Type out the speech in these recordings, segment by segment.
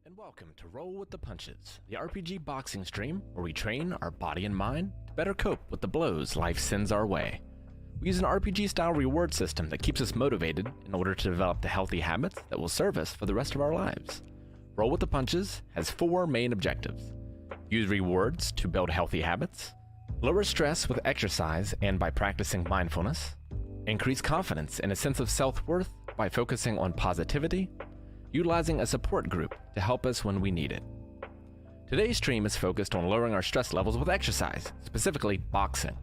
and welcome to Roll with the Punches, the RPG boxing stream where we train our body and mind to better cope with the blows life sends our way. We use an RPG-style reward system that keeps us motivated in order to develop the healthy habits that will serve us for the rest of our lives. Roll with the Punches has 4 main objectives. Use rewards to build healthy habits, lower stress with exercise and by practicing mindfulness, increase confidence and a sense of self-worth by focusing on positivity, utilizing a support group to help us when we need it. Today's stream is focused on lowering our stress levels with exercise, specifically boxing.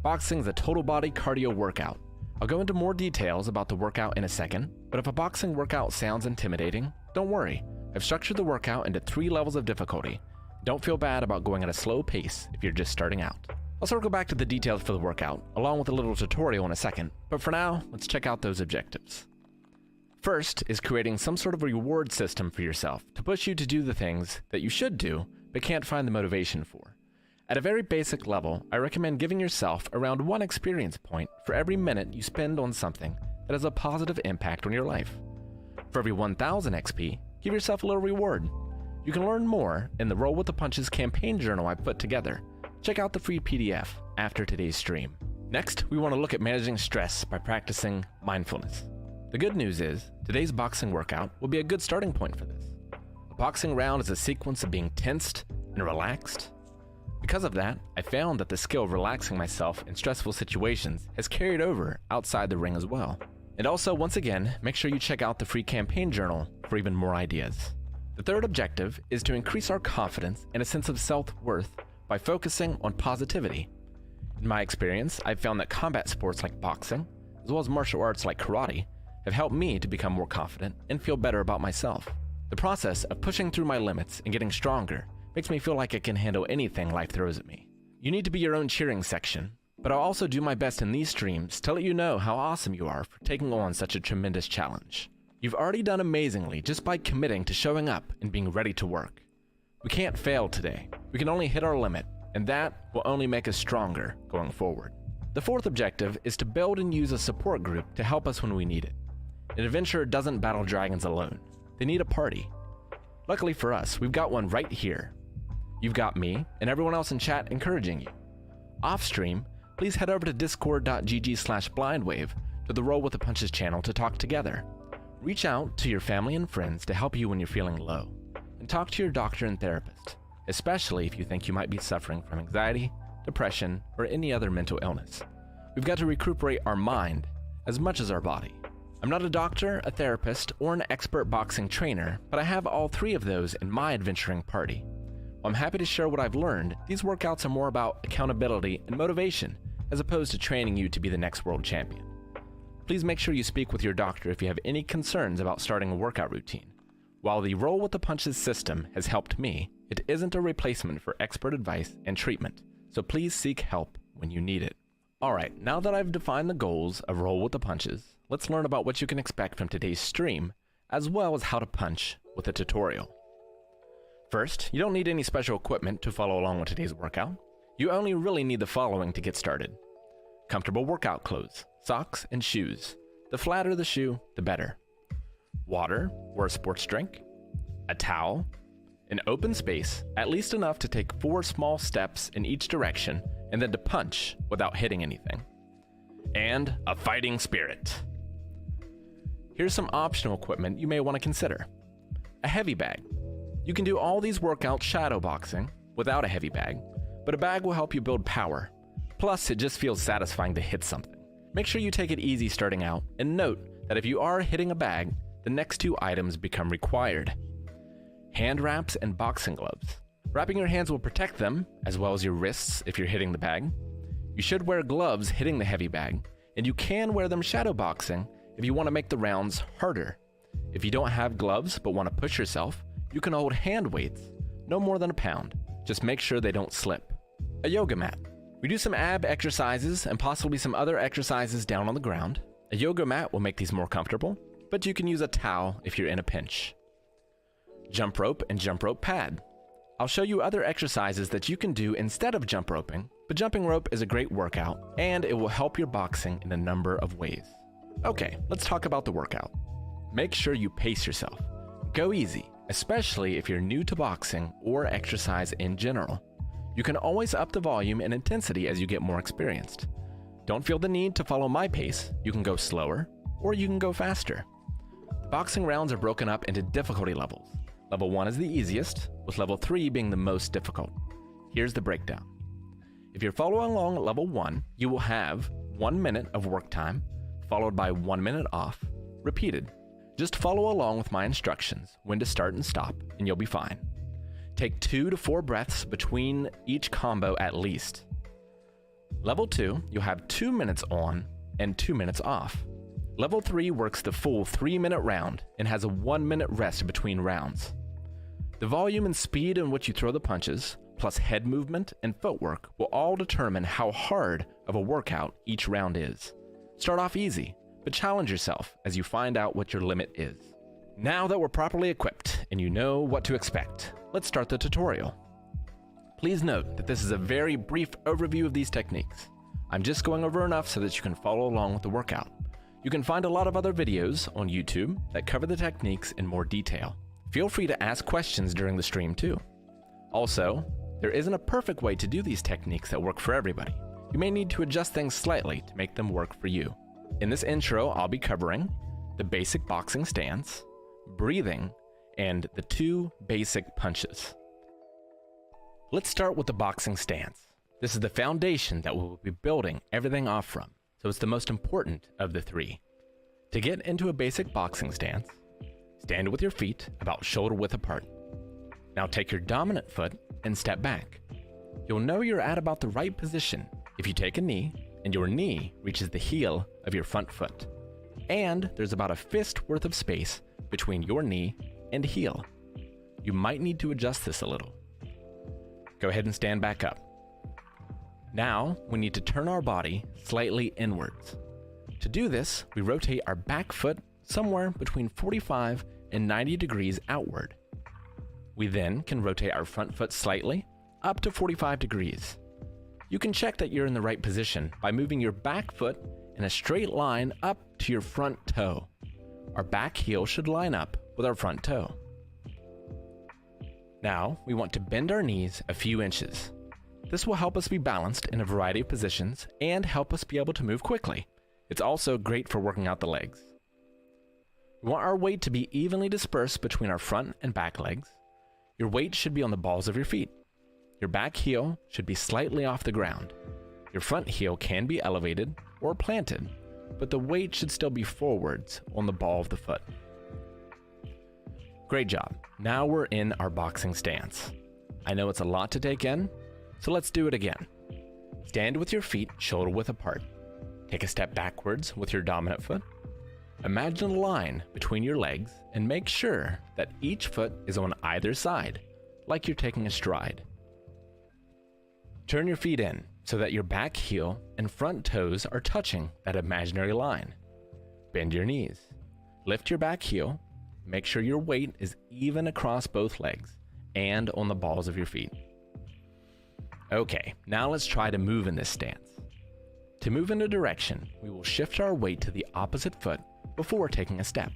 Boxing is a total body cardio workout. I'll go into more details about the workout in a second, but if a boxing workout sounds intimidating, don't worry. I've structured the workout into 3 levels of difficulty. Don't feel bad about going at a slow pace if you're just starting out. I'll circle back to the details for the workout, along with a little tutorial in a second, but for now, let's check out those objectives. First is creating some sort of reward system for yourself to push you to do the things that you should do but can't find the motivation for. At a very basic level, I recommend giving yourself around 1 experience point for every minute you spend on something that has a positive impact on your life. For every 1000 XP, give yourself a little reward. You can learn more in the Roll with the Punches campaign journal I put together. Check out the free PDF after today's stream. Next, we want to look at managing stress by practicing mindfulness. The good news is, today's boxing workout will be a good starting point for this. A boxing round is a sequence of being tensed and relaxed. Because of that, I found that the skill of relaxing myself in stressful situations has carried over outside the ring as well. And also, once again, make sure you check out the free campaign journal for even more ideas. The third objective is to increase our confidence and a sense of self-worth by focusing on positivity. In my experience, I've found that combat sports like boxing, as well as martial arts like karate, have helped me to become more confident and feel better about myself. The process of pushing through my limits and getting stronger makes me feel like I can handle anything life throws at me. You need to be your own cheering section, but I'll also do my best in these streams to let you know how awesome you are for taking on such a tremendous challenge. You've already done amazingly just by committing to showing up and being ready to work. We can't fail today. We can only hit our limit, and that will only make us stronger going forward. The fourth objective is to build and use a support group to help us when we need it. An adventurer doesn't battle dragons alone. They need a party. Luckily for us, we've got one right here. You've got me and everyone else in chat encouraging you. Off stream, please head over to discord.gg/blindwave to the Roll with the Punches channel to talk together. Reach out to your family and friends to help you when you're feeling low. And talk to your doctor and therapist, especially if you think you might be suffering from anxiety, depression, or any other mental illness. We've got to recuperate our mind as much as our body. I'm not a doctor, a therapist, or an expert boxing trainer, but I have all 3 of those in my adventuring party. While I'm happy to share what I've learned, these workouts are more about accountability and motivation, as opposed to training you to be the next world champion. Please make sure you speak with your doctor if you have any concerns about starting a workout routine. While the Roll with the Punches system has helped me, it isn't a replacement for expert advice and treatment, so please seek help when you need it. Alright, now that I've defined the goals of Roll with the Punches, let's learn about what you can expect from today's stream, as well as how to punch with a tutorial. First, you don't need any special equipment to follow along with today's workout. You only really need the following to get started. Comfortable workout clothes, socks, and shoes. The flatter the shoe, the better. Water or a sports drink, a towel, an open space, at least enough to take 4 small steps in each direction, and then to punch without hitting anything. And a fighting spirit. Here's some optional equipment you may want to consider. A heavy bag. You can do all these workouts shadow boxing without a heavy bag, but a bag will help you build power. Plus, it just feels satisfying to hit something. Make sure you take it easy starting out, and note that if you are hitting a bag, the next 2 items become required. Hand wraps and boxing gloves. Wrapping your hands will protect them, as well as your wrists if you're hitting the bag. You should wear gloves hitting the heavy bag, and you can wear them shadow boxing if you want to make the rounds harder. If you don't have gloves but want to push yourself, you can hold hand weights, no more than a pound. Just make sure they don't slip. A yoga mat. We do some ab exercises and possibly some other exercises down on the ground. A yoga mat will make these more comfortable, but you can use a towel if you're in a pinch. Jump rope and jump rope pad. I'll show you other exercises that you can do instead of jump roping, but jumping rope is a great workout, and it will help your boxing in a number of ways. Okay, let's talk about the workout. Make sure you pace yourself. Go easy, especially if you're new to boxing or exercise in general. You can always up the volume and intensity as you get more experienced. Don't feel the need to follow my pace. You can go slower or you can go faster. The boxing rounds are broken up into difficulty levels. Level 1 is the easiest, with level 3 being the most difficult. Here's the breakdown. If you're following along at level 1, you will have 1 minute of work time, followed by 1 minute off, repeated. Just follow along with my instructions, when to start and stop, and you'll be fine. Take 2 to 4 breaths between each combo at least. Level 2, you'll have 2 minutes on and 2 minutes off. Level 3 works the full 3-minute round and has a 1-minute rest between rounds. The volume and speed in which you throw the punches, plus head movement and footwork, will all determine how hard of a workout each round is. Start off easy, but challenge yourself as you find out what your limit is. Now that we're properly equipped and you know what to expect, let's start the tutorial. Please note that this is a very brief overview of these techniques. I'm just going over enough so that you can follow along with the workout. You can find a lot of other videos on YouTube that cover the techniques in more detail. Feel free to ask questions during the stream too. Also, there isn't a perfect way to do these techniques that work for everybody. You may need to adjust things slightly to make them work for you. In this intro, I'll be covering the basic boxing stance, breathing, and the 2 basic punches. Let's start with the boxing stance. This is the foundation that we'll be building everything off from, so it's the most important of the 3. To get into a basic boxing stance, stand with your feet about shoulder width apart. Now take your dominant foot and step back. You'll know you're at about the right position if you take a knee and your knee reaches the heel of your front foot. And there's about a fist worth of space between your knee and heel. You might need to adjust this a little. Go ahead and stand back up. Now, we need to turn our body slightly inwards. To do this, we rotate our back foot somewhere between 45 and 90 degrees outward. We then can rotate our front foot slightly, up to 45 degrees. You can check that you're in the right position by moving your back foot in a straight line up to your front toe. Our back heel should line up with our front toe. Now, we want to bend our knees a few inches. This will help us be balanced in a variety of positions and help us be able to move quickly. It's also great for working out the legs. We want our weight to be evenly dispersed between our front and back legs. Your weight should be on the balls of your feet. Your back heel should be slightly off the ground. Your front heel can be elevated or planted, but the weight should still be forwards on the ball of the foot. Great job. Now we're in our boxing stance. I know it's a lot to take in, so let's do it again. Stand with your feet shoulder width apart. Take a step backwards with your dominant foot. Imagine a line between your legs and make sure that each foot is on either side, like you're taking a stride. Turn your feet in so that your back heel and front toes are touching that imaginary line. Bend your knees. Lift your back heel. Make sure your weight is even across both legs and on the balls of your feet. Okay, now let's try to move in this stance. To move in a direction, we will shift our weight to the opposite foot before taking a step.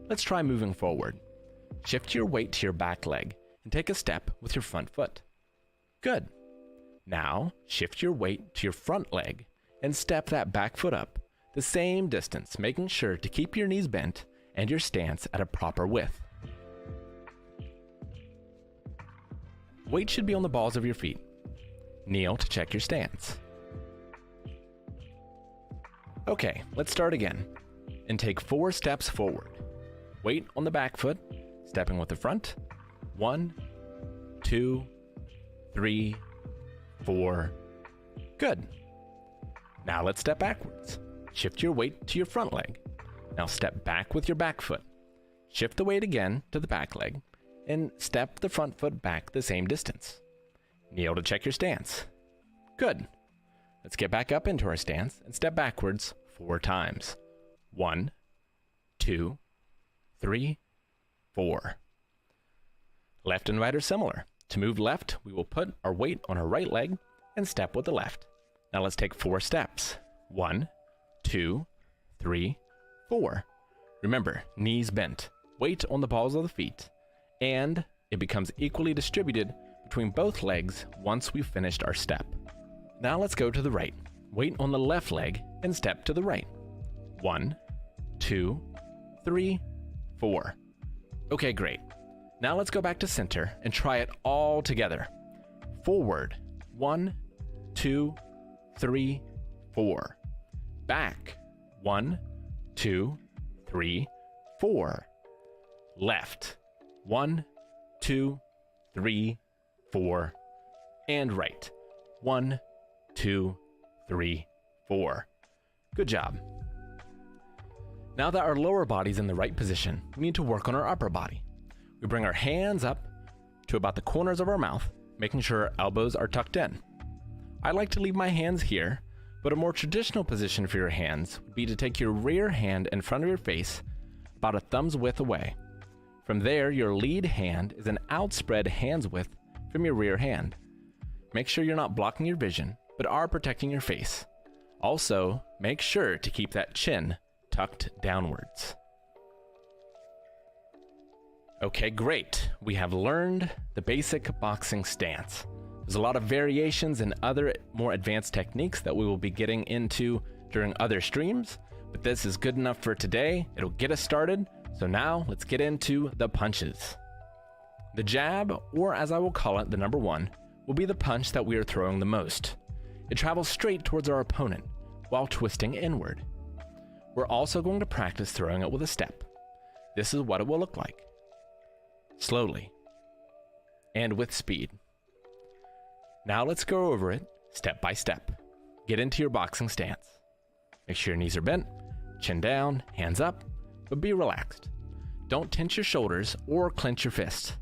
Let's try moving forward. Shift your weight to your back leg and take a step with your front foot. Good. Now, shift your weight to your front leg and step that back foot up the same distance, making sure to keep your knees bent and your stance at a proper width. Weight should be on the balls of your feet. Kneel to check your stance. Okay, let's start again and take 4 steps forward. Weight on the back foot, stepping with the front. 1, 2, 3, 4. Good. Now let's step backwards. Shift your weight to your front leg. Now step back with your back foot. Shift the weight again to the back leg and step the front foot back the same distance. Kneel to check your stance. Good. Let's get back up into our stance and step backwards 4 times. 1, 2, 3, 4. Left and right are similar. To move left, we will put our weight on our right leg and step with the left. Now let's take 4 steps. 1, 2, 3, 4. Remember, knees bent, weight on the balls of the feet, and it becomes equally distributed between both legs once we've finished our step. Now let's go to the right. Weight on the left leg and step to the right. 1, 2, 3, 4. Okay, great. Now let's go back to center and try it all together. Forward, 1, 2, 3, 4. Back, 1, 2, 3, 4. Left, 1, 2, 3, 4. And right, 1, 2, 3, 4. Good job. Now that our lower body's in the right position, we need to work on our upper body. We bring our hands up to about the corners of our mouth, making sure our elbows are tucked in. I like to leave my hands here, but a more traditional position for your hands would be to take your rear hand in front of your face about a thumb's width away. From there, your lead hand is an outspread hand's width from your rear hand. Make sure you're not blocking your vision, but are protecting your face. Also, make sure to keep that chin tucked downwards. Okay, great. We have learned the basic boxing stance. There's a lot of variations and other more advanced techniques that we will be getting into during other streams, but this is good enough for today. It'll get us started. So now let's get into the punches. The jab, or as I will call it, the number 1, will be the punch that we are throwing the most. It travels straight towards our opponent while twisting inward. We're also going to practice throwing it with a step. This is what it will look like. Slowly and with speed. Now let's go over it step by step. Get into your boxing stance. Make sure your knees are bent, chin down, hands up, but be relaxed. Don't tense your shoulders or clench your fists.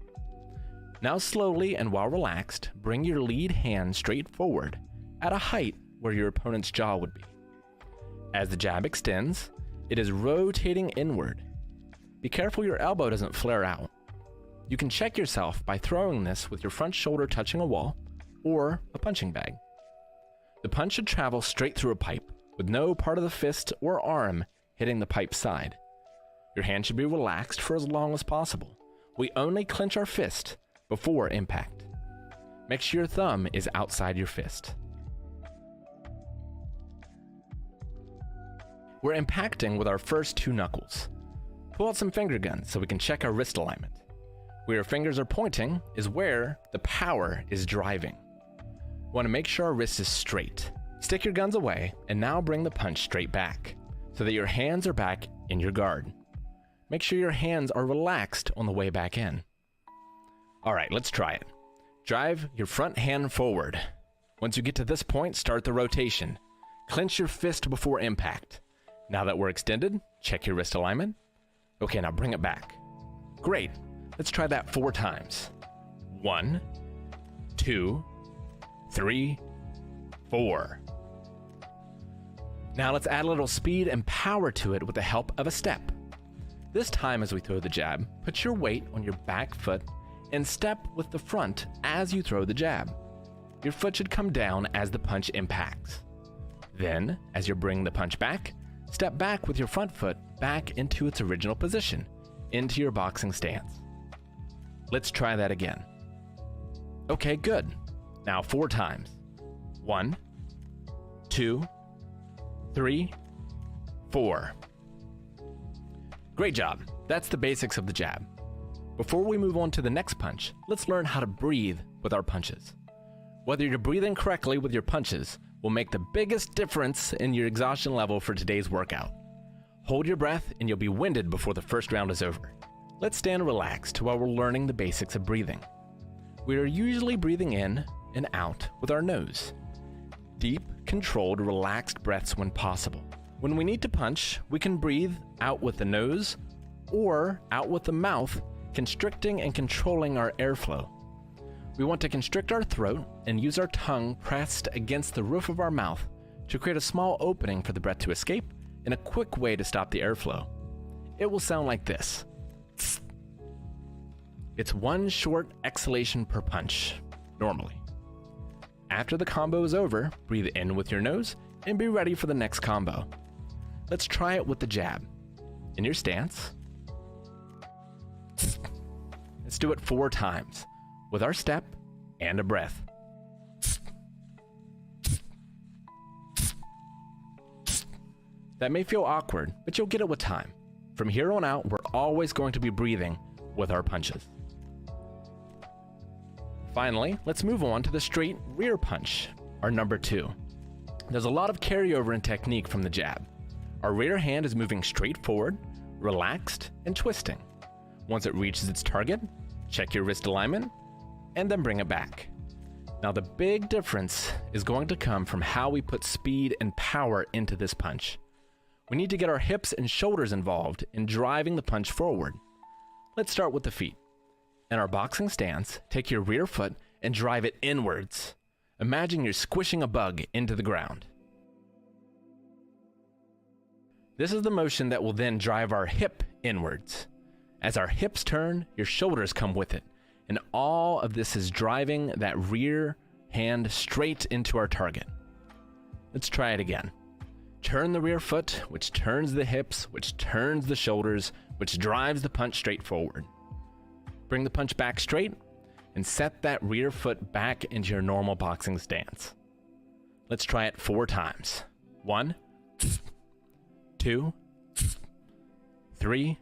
Now slowly and while relaxed, bring your lead hand straight forward at a height where your opponent's jaw would be. As the jab extends, it is rotating inward. Be careful your elbow doesn't flare out. You can check yourself by throwing this with your front shoulder touching a wall or a punching bag. The punch should travel straight through a pipe with no part of the fist or arm hitting the pipe side. Your hand should be relaxed for as long as possible. We only clench our fist before impact. Make sure your thumb is outside your fist. We're impacting with our first 2 knuckles. Pull out some finger guns so we can check our wrist alignment. Where your fingers are pointing is where the power is driving. We want to make sure our wrist is straight. Stick your guns away and now bring the punch straight back so that your hands are back in your guard. Make sure your hands are relaxed on the way back in. All right, let's try it. Drive your front hand forward. Once you get to this point, start the rotation. Clench your fist before impact. Now that we're extended, check your wrist alignment. Okay, now bring it back. Great. Let's try that 4 times. 1, 2, 3, 4. Now let's add a little speed and power to it with the help of a step. This time as we throw the jab, put your weight on your back foot and step with the front as you throw the jab. Your foot should come down as the punch impacts. Then, as you bring the punch back, step back with your front foot back into its original position, into your boxing stance. Let's try that again. Okay, good. Now 4 times. 1, 2, 3, 4. Great job. That's the basics of the jab. Before we move on to the next punch, let's learn how to breathe with our punches. Whether you're breathing correctly with your punches will make the biggest difference in your exhaustion level for today's workout. Hold your breath and you'll be winded before the first round is over. Let's stand relaxed while we're learning the basics of breathing. We are usually breathing in and out with our nose. Deep, controlled, relaxed breaths when possible. When we need to punch, we can breathe out with the nose or out with the mouth, constricting and controlling our airflow. We want to constrict our throat and use our tongue pressed against the roof of our mouth to create a small opening for the breath to escape and a quick way to stop the airflow. It will sound like this. It's 1 short exhalation per punch, normally. After the combo is over, breathe in with your nose and be ready for the next combo. Let's try it with the jab. In your stance, Let's do it 4 times, with our step and a breath. That may feel awkward, but you'll get it with time. From here on out, we're always going to be breathing with our punches. Finally, let's move on to the straight rear punch, our number 2. There's a lot of carryover in technique from the jab. Our rear hand is moving straight forward, relaxed, and twisting. Once it reaches its target, check your wrist alignment, and then bring it back. Now the big difference is going to come from how we put speed and power into this punch. We need to get our hips and shoulders involved in driving the punch forward. Let's start with the feet. In our boxing stance, take your rear foot and drive it inwards. Imagine you're squishing a bug into the ground. This is the motion that will then drive our hip inwards. As our hips turn, your shoulders come with it, and all of this is driving that rear hand straight into our target. Let's try it again. Turn the rear foot, which turns the hips, which turns the shoulders, which drives the punch straight forward. Bring the punch back straight and set that rear foot back into your normal boxing stance. Let's try it 4 times. 1, 2, 3,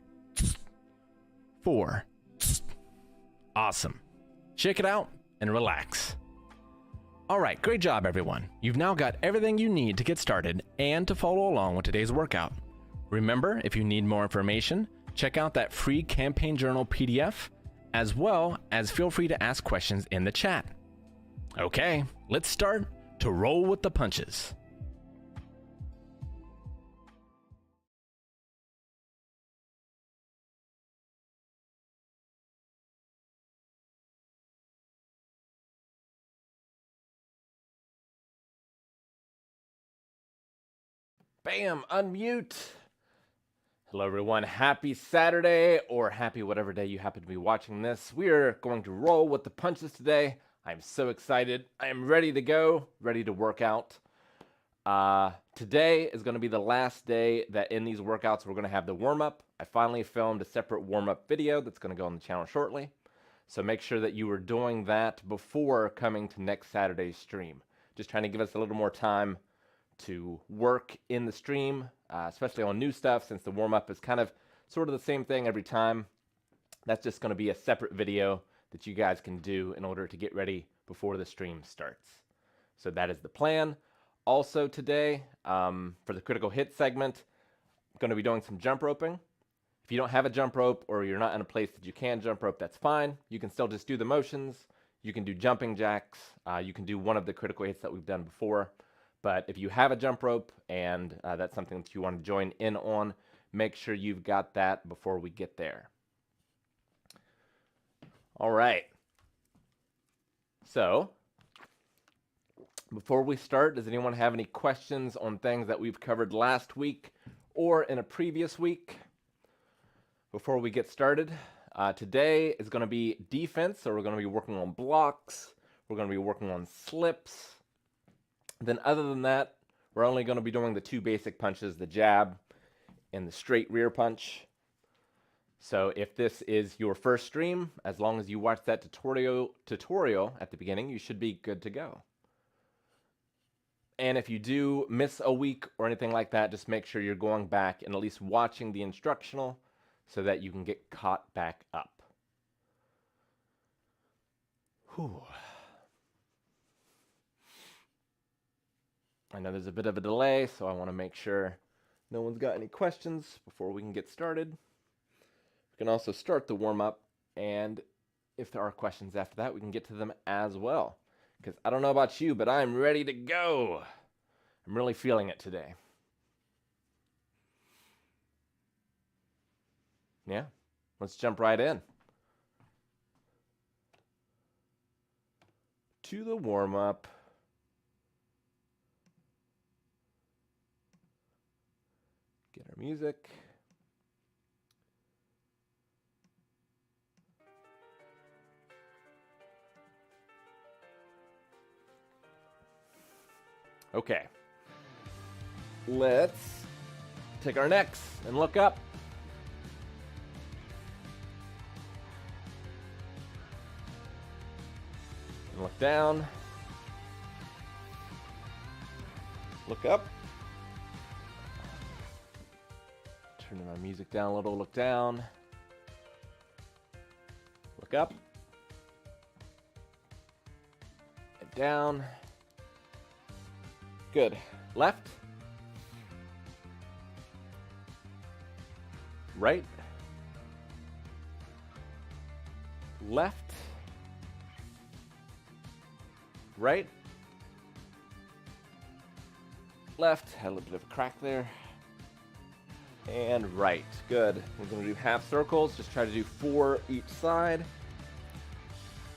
4. Awesome. Check it out and relax. All right, great job, everyone. You've now got everything you need to get started and to follow along with today's workout. Remember, if you need more information, check out that free campaign journal PDF, as well as feel free to ask questions in the chat. Okay, let's start to roll with the punches. Bam, unmute. Hello everyone, happy Saturday, or happy whatever day you happen to be watching this. We are going to roll with the punches today. I'm so excited. I am ready to go, ready to work out. Today is going to be the last day that in these workouts we're going to have the warm-up. I finally filmed a separate warm-up video that's going to go on the channel shortly. So make sure that you are doing that before coming to next Saturday's stream. Just trying to give us a little more time to work in the stream, especially on new stuff, since the warm-up is kind of sort of the same thing every time. That's just going to be a separate video that you guys can do in order to get ready before the stream starts. So that is the plan. Also today, for the critical hit segment, I'm going to be doing some jump roping. If you don't have a jump rope or you're not in a place that you can jump rope, that's fine. You can still just do the motions. You can do jumping jacks. You can do one of the critical hits that we've done before. But if you have a jump rope and that's something that you want to join in on, make sure you've got that before we get there. All right. So, before we start, does anyone have any questions on things that we've covered last week or in a previous week? Before we get started, today is going to be defense, so we're going to be working on blocks. We're going to be working on slips. Then other than that, we're only going to be doing the 2 basic punches, the jab and the straight rear punch. So if this is your first stream, as long as you watch that tutorial at the beginning, you should be good to go. And if you do miss a week or anything like that, just make sure you're going back and at least watching the instructional so that you can get caught back up. Whew. I know there's a bit of a delay, so I want to make sure no one's got any questions before we can get started. We can also start the warm-up, and if there are questions after that, we can get to them as well. Because I don't know about you, but I'm ready to go. I'm really feeling it today. Yeah, let's jump right in. To the warm-up. Get our music. Okay. Let's take our necks and look up. And look down. Look up. Turning my music down a little. Look down. Look up. And down. Good. Left. Right. Left. Right. Left. Had a little bit of a crack there. And right. Good. We're going to do half circles. Just try to do 4 each side.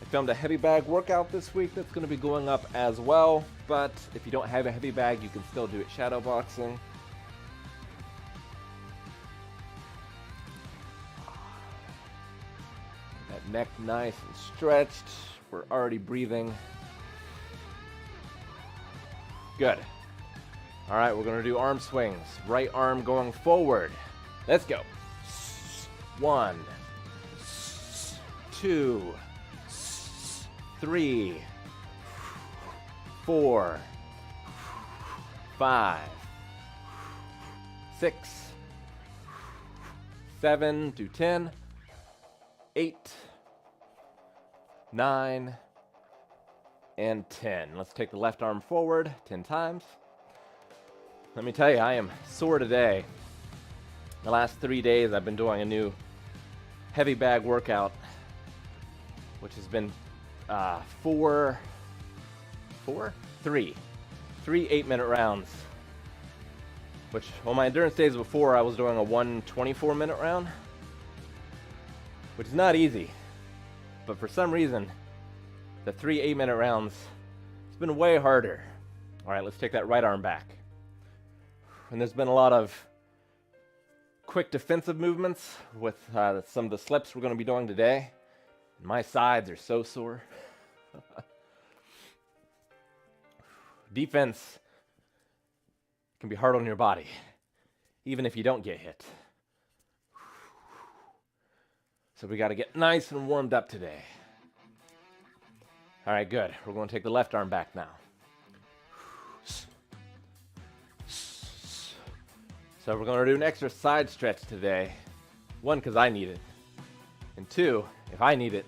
I filmed a heavy bag workout this week that's going to be going up as well. But if you don't have a heavy bag, you can still do it shadow boxing. That neck nice and stretched. We're already breathing. Good. All right, we're gonna do arm swings. Right arm going forward. Let's go. 1, 2, 3, 4, 5, 6, 7, do 10, 8, 9, and 10. Let's take the left arm forward 10 times. Let me tell you, I am sore today. The last 3 days I've been doing a new heavy bag workout, which has been 3 8-minute rounds. Which on my endurance days before, I was doing a 1 24-minute round, which is not easy. But for some reason, the 3 8-minute rounds, it's been way harder. All right, let's take that right arm back. And there's been a lot of quick defensive movements with some of the slips we're going to be doing today. My sides are so sore. Defense can be hard on your body, even if you don't get hit. So we got to get nice and warmed up today. All right, good. We're going to take the left arm back now. So we're going to do an extra side stretch today. 1, because I need it. And 2, if I need it,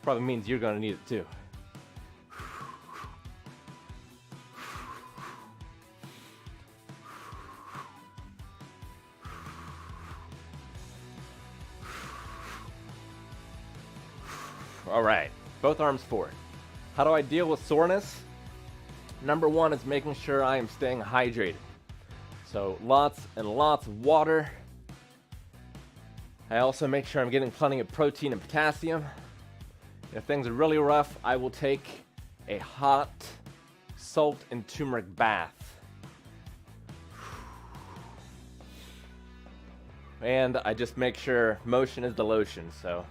probably means you're going to need it too. All right, both arms forward. How do I deal with soreness? Number 1 is making sure I am staying hydrated. So lots and lots of water. I also make sure I'm getting plenty of protein and potassium. If things are really rough, I will take a hot salt and turmeric bath. And I just make sure motion is the lotion. So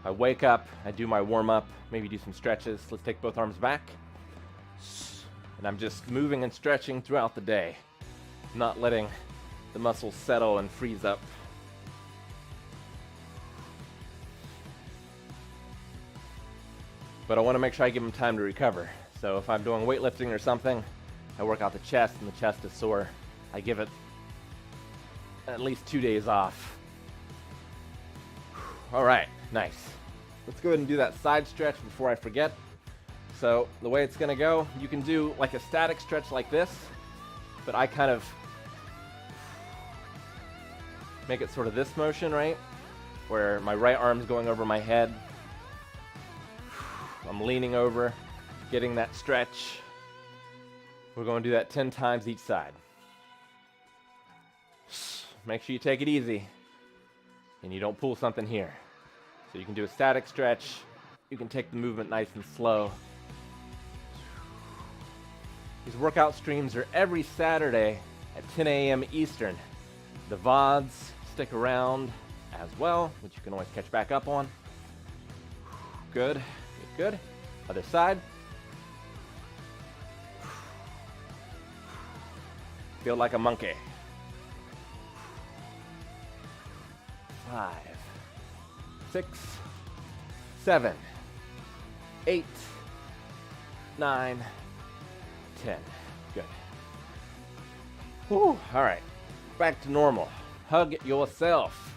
I wake up, I do my warm up, maybe do some stretches. Let's take both arms back. And I'm just moving and stretching throughout the day, not letting the muscles settle and freeze up. But I want to make sure I give them time to recover. So if I'm doing weightlifting or something, I work out the chest and the chest is sore, I give it at least 2 days off. All right, nice. Let's go ahead and do that side stretch before I forget. So the way it's gonna go, you can do like a static stretch like this, but I kind of make it sort of this motion, right? Where my right arm's going over my head. I'm leaning over, getting that stretch. We're going to do that 10 times each side. Make sure you take it easy and you don't pull something here. So you can do a static stretch. You can take the movement nice and slow. These workout streams are every Saturday at 10 a.m. Eastern. The VODs stick around as well, which you can always catch back up on. Good. Good. Other side. Feel like a monkey. 5, 6, 7, 8, 9, 10. Good. Whew. All right. Back to normal. Hug yourself.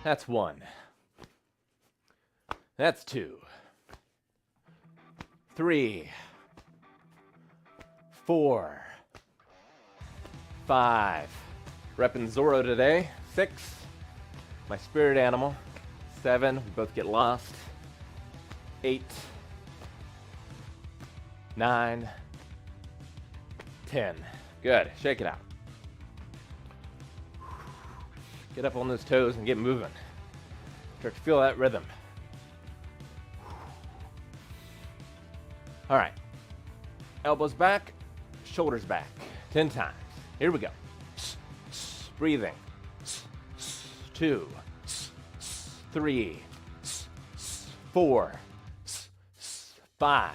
That's 1. That's 2. 3. 4. 5. Repping Zorro today. 6. My spirit animal. 7. We both get lost. 8. 9. 10. Good. Shake it out. Get up on those toes and get moving. Start to feel that rhythm. All right. Elbows back, shoulders back. 10 times. Here we go. Breathing. 2, 3, 4, 5,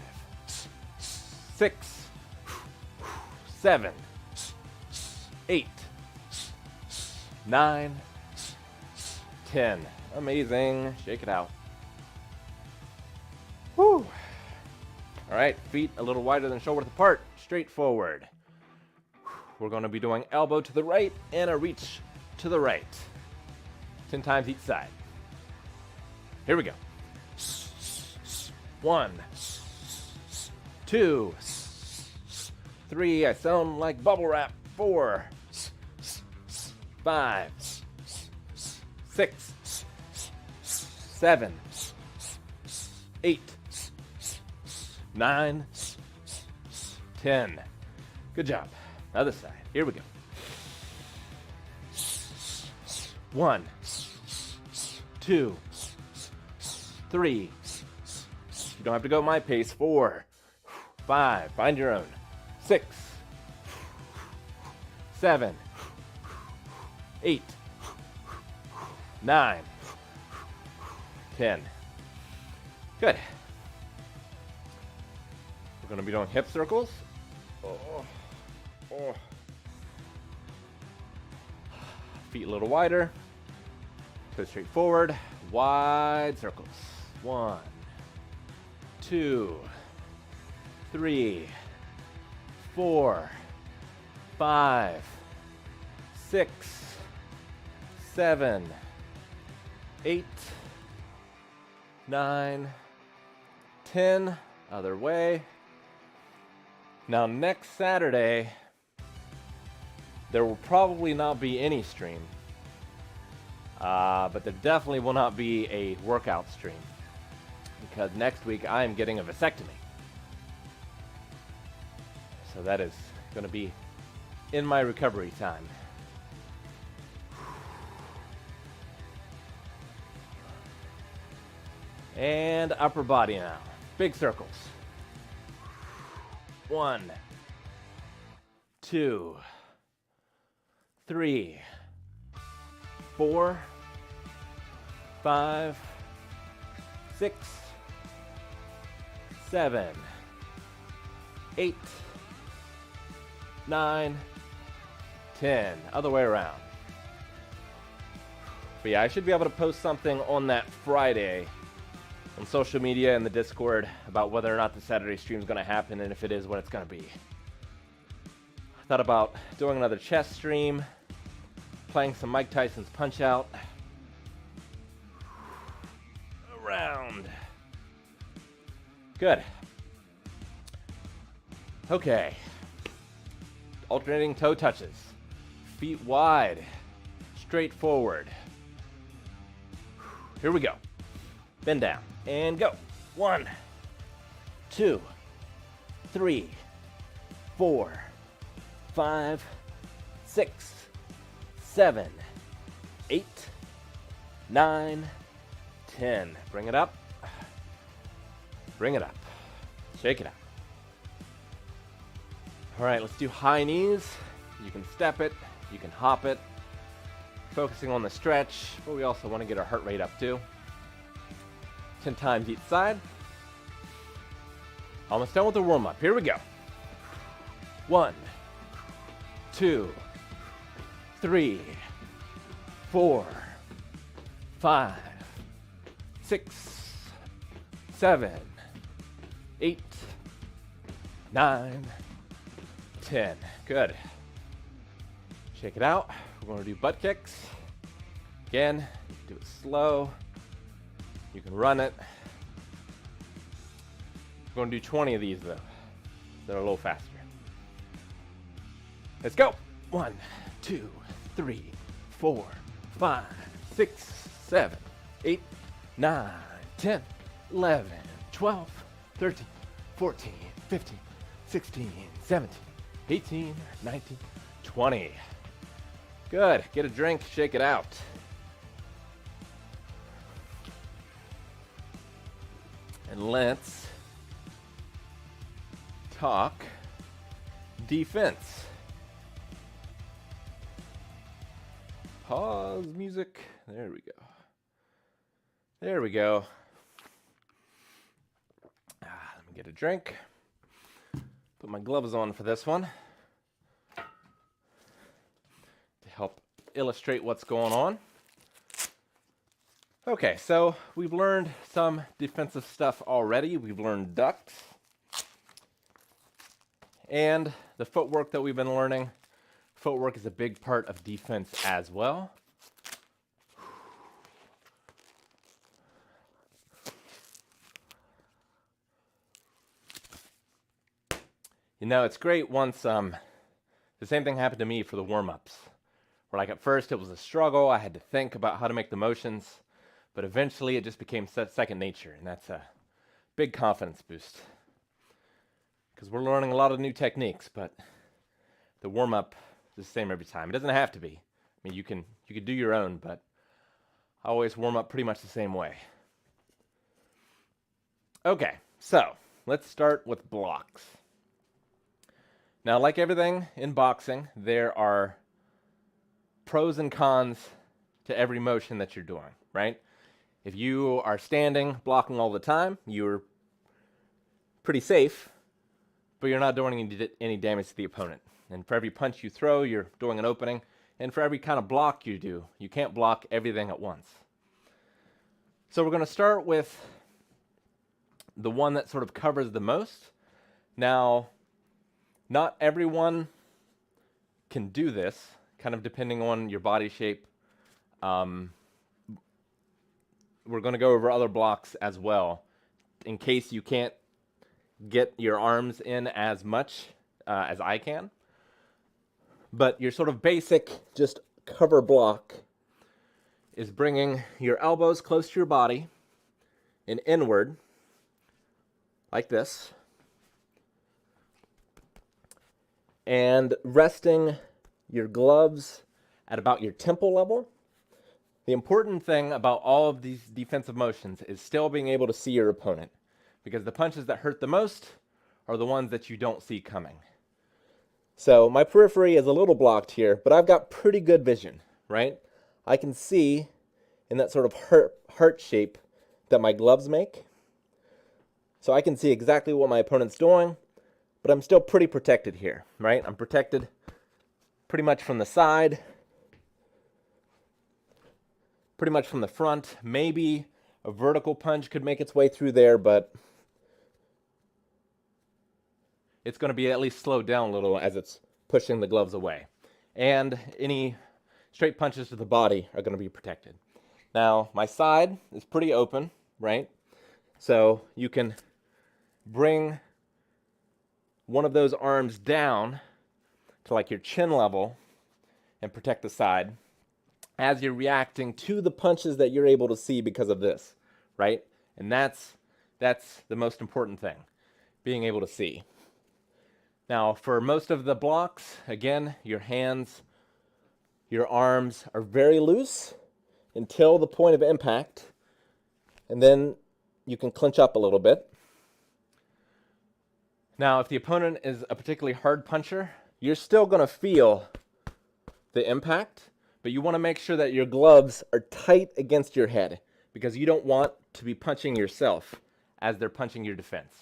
6, 7, 8, 9, 10. Amazing. Shake it out. Woo. All right, feet a little wider than shoulder width apart, straight forward. We're going to be doing elbow to the right and a reach to the right. 10 times each side. Here we go. 1, 2, 3. I sound like bubble wrap. 4, 5, 6, 7, 8, 9, 10. Good job. Other side. Here we go. 1, 2, 3. You don't have to go my pace. 4, 5. Find your own. 6, 7, 8, 9, 10. Good. We're going to be doing hip circles. Feet a little wider. Toes straight forward. Wide circles. 1, 2, 3, 4, 5, 6, 7, 8, 9, 10. Other way. Now next Saturday, there will probably not be any stream, but there definitely will not be a workout stream, because next week I am getting a vasectomy. So that is going to be in my recovery time. And upper body now. Big circles. 1, 2, 3, 4, 5, 6, 7, 8, 9, 10. Other way around. But yeah, I should be able to post something on that Friday on social media and the Discord about whether or not the Saturday stream is going to happen, and if it is, what it's going to be. I thought about doing another chest stream, playing some Mike Tyson's Punch Out. Around. Good. Okay. Alternating toe touches. Feet wide. Straight forward. Here we go. Bend down. And go. 1, 2, 3, 4, 5, 6, 7, 8, 9, 10. Bring it up. Bring it up. Shake it out. All right, let's do high knees. You can step it. You can hop it. Focusing on the stretch, but we also want to get our heart rate up too. 10 times each side. Almost done with the warm-up. Here we go. 1, 2, 3, 4, 5, 6, 7, 8, 9, 10. Good. Shake it out. We're going to do butt kicks. Again, do it slow. You can run it. We're going to do 20 of these though. They're a little faster. Let's go. 1, 2, 3, 4, 5, 6, 7, 8, 9, 10, 11, 12, 13, 14, 15, 16, 17, 18, 19, 20. Good. Get a drink, shake it out. And let's talk defense. Pause music. There we go. There we go. Let me get a drink. Put my gloves on for this one to help illustrate what's going on. Okay, so we've learned some defensive stuff already. We've learned ducks. And the footwork that we've been learning. Footwork is a big part of defense as well. You know, it's great once, the same thing happened to me for the warm-ups. Where like at first it was a struggle, I had to think about how to make the motions, but eventually it just became second nature, and that's a big confidence boost. Because we're learning a lot of new techniques, but the warm-up is the same every time. It doesn't have to be. I mean, you can do your own, but I always warm up pretty much the same way. Okay, so let's start with blocks. Now, like everything in boxing, there are pros and cons to every motion that you're doing, right? If you are standing, blocking all the time, you're pretty safe, but you're not doing any damage to the opponent. And for every punch you throw, you're doing an opening. And for every kind of block you do, you can't block everything at once. So we're going to start with the one that sort of covers the most. Now, not everyone can do this, kind of depending on your body shape. We're going to go over other blocks as well, in case you can't get your arms in as much as I can. But your sort of basic, just cover block is bringing your elbows close to your body and inward, like this, and resting your gloves at about your temple level. The important thing about all of these defensive motions is still being able to see your opponent, because the punches that hurt the most are the ones that you don't see coming. So my periphery is a little blocked here, but I've got pretty good vision, right? I can see in that sort of heart shape that my gloves make. So I can see exactly what my opponent's doing, but I'm still pretty protected here, right? I'm protected pretty much from the side, pretty much from the front. Maybe a vertical punch could make its way through there, but it's going to be at least slowed down a little as it's pushing the gloves away. And any straight punches to the body are going to be protected. Now, my side is pretty open, right? So you can bring one of those arms down to like your chin level and protect the side as you're reacting to the punches that you're able to see because of this, right? And that's the most important thing, being able to see. Now, for most of the blocks, again, your hands, your arms are very loose until the point of impact, and then you can clinch up a little bit. Now, if the opponent is a particularly hard puncher, you're still going to feel the impact, but you want to make sure that your gloves are tight against your head, because you don't want to be punching yourself as they're punching your defense.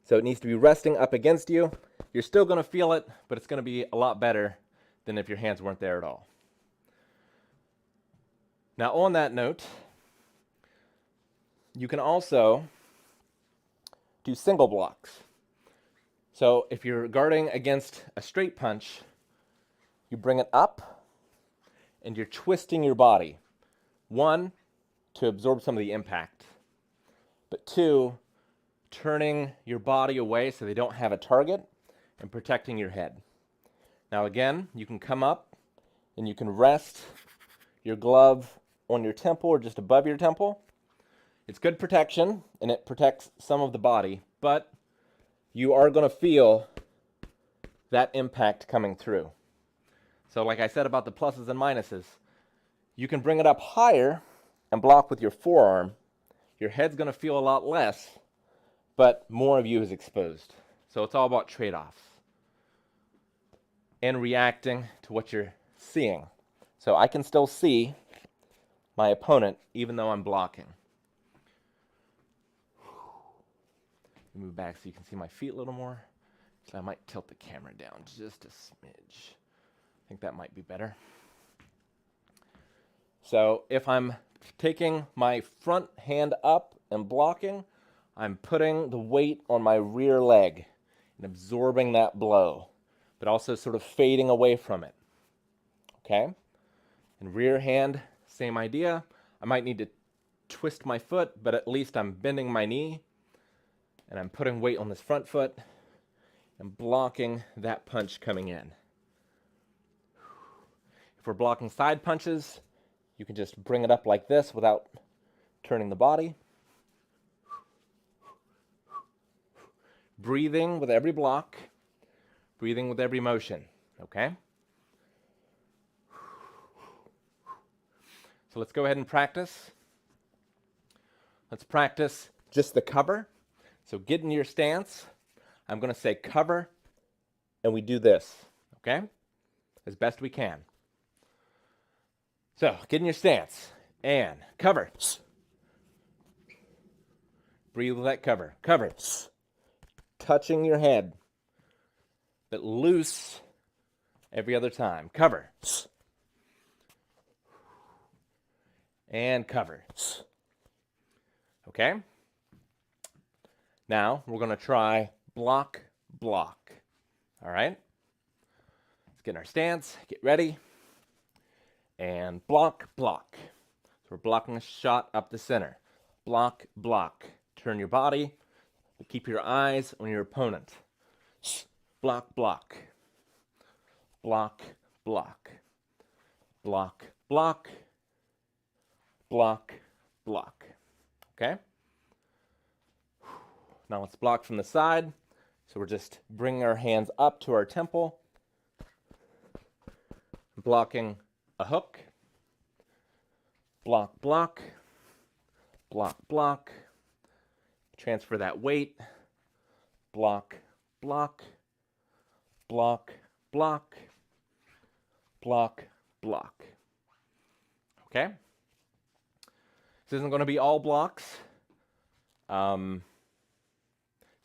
So it needs to be resting up against you. You're still going to feel it, but it's going to be a lot better than if your hands weren't there at all. Now, on that note, you can also do single blocks. So if you're guarding against a straight punch, you bring it up and you're twisting your body. One, to absorb some of the impact, but two, turning your body away so they don't have a target and protecting your head. Now again, you can come up and you can rest your glove on your temple or just above your temple. It's good protection and it protects some of the body, but you are going to feel that impact coming through. So like I said about the pluses and minuses, you can bring it up higher and block with your forearm. Your head's going to feel a lot less, but more of you is exposed. So it's all about trade-offs and reacting to what you're seeing. So I can still see my opponent even though I'm blocking. Move back so you can see my feet a little more. So I might tilt the camera down just a smidge. I think that might be better. So if I'm taking my front hand up and blocking, I'm putting the weight on my rear leg and absorbing that blow, but also sort of fading away from it. Okay? And rear hand, same idea. I might need to twist my foot, but at least I'm bending my knee and I'm putting weight on this front foot and blocking that punch coming in. If we're blocking side punches, you can just bring it up like this without turning the body. Breathing with every block, breathing with every motion, okay? So let's go ahead and practice. Let's practice just the cover. So get in your stance. I'm going to say cover, and we do this, okay? As best we can. So get in your stance, and cover. Breathe with that cover. Cover. Touching your head, but loose every other time. Cover. And cover. Okay? Now, we're going to try block, block. All right? Let's get in our stance, get ready, and block, block. So we're blocking a shot up the center. Block, block. Turn your body, but keep your eyes on your opponent. Block, block. Block, block. Block, block. Block, block. Okay? Now let's block from the side. So we're just bringing our hands up to our temple, blocking a hook. Block, block. Block, block. Transfer that weight. Block, block. Block, block. Block, block. Okay? This isn't going to be all blocks.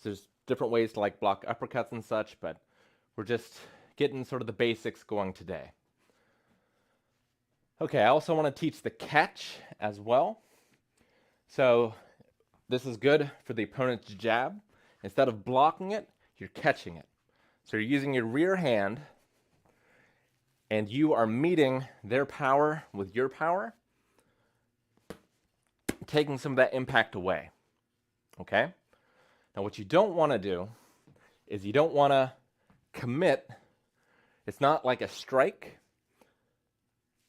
There's different ways to like block uppercuts and such, but we're just getting sort of the basics going today. Okay, I also want to teach the catch as well. So this is good for the opponent's jab. Instead of blocking it, you're catching it. So you're using your rear hand and you are meeting their power with your power, taking some of that impact away. Okay? Now what you don't want to do is you don't want to commit. It's not like a strike,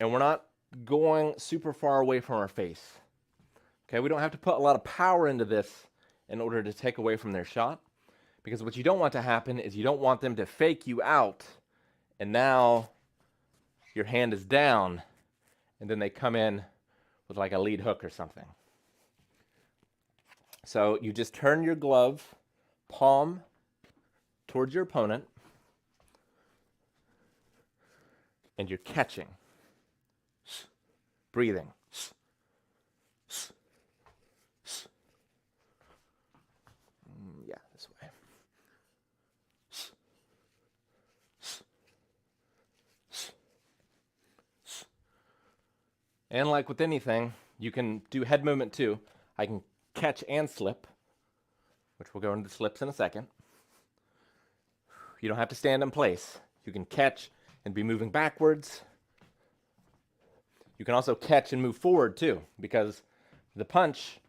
and we're not going super far away from our face. Okay, we don't have to put a lot of power into this in order to take away from their shot, because what you don't want to happen is you don't want them to fake you out, and now your hand is down, and then they come in with like a lead hook or something. So you just turn your glove palm towards your opponent, and you're catching, breathing. Yeah, this way. And like with anything, you can do head movement too. I can catch and slip. which we'll go into the slips in a second. You don't have to stand in place. You can catch and be moving backwards. You can also catch and move forward too, because the punch,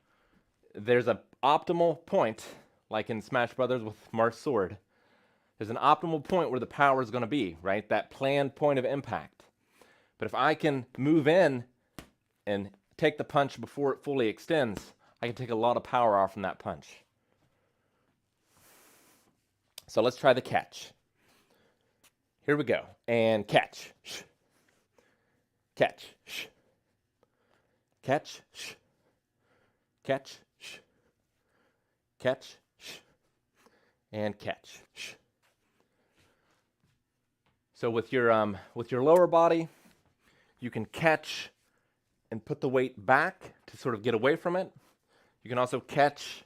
there's an optimal point, like in Smash Brothers with Marth's sword. There's an optimal point where the power is going to be, right? That planned point of impact. But if I can move in and take the punch before it fully extends, I can take a lot of power off from that punch. So let's try the catch. Here we go. And catch. Catch. Catch. Catch. Catch. And catch. So with your lower body, you can catch and put the weight back to sort of get away from it. You can also catch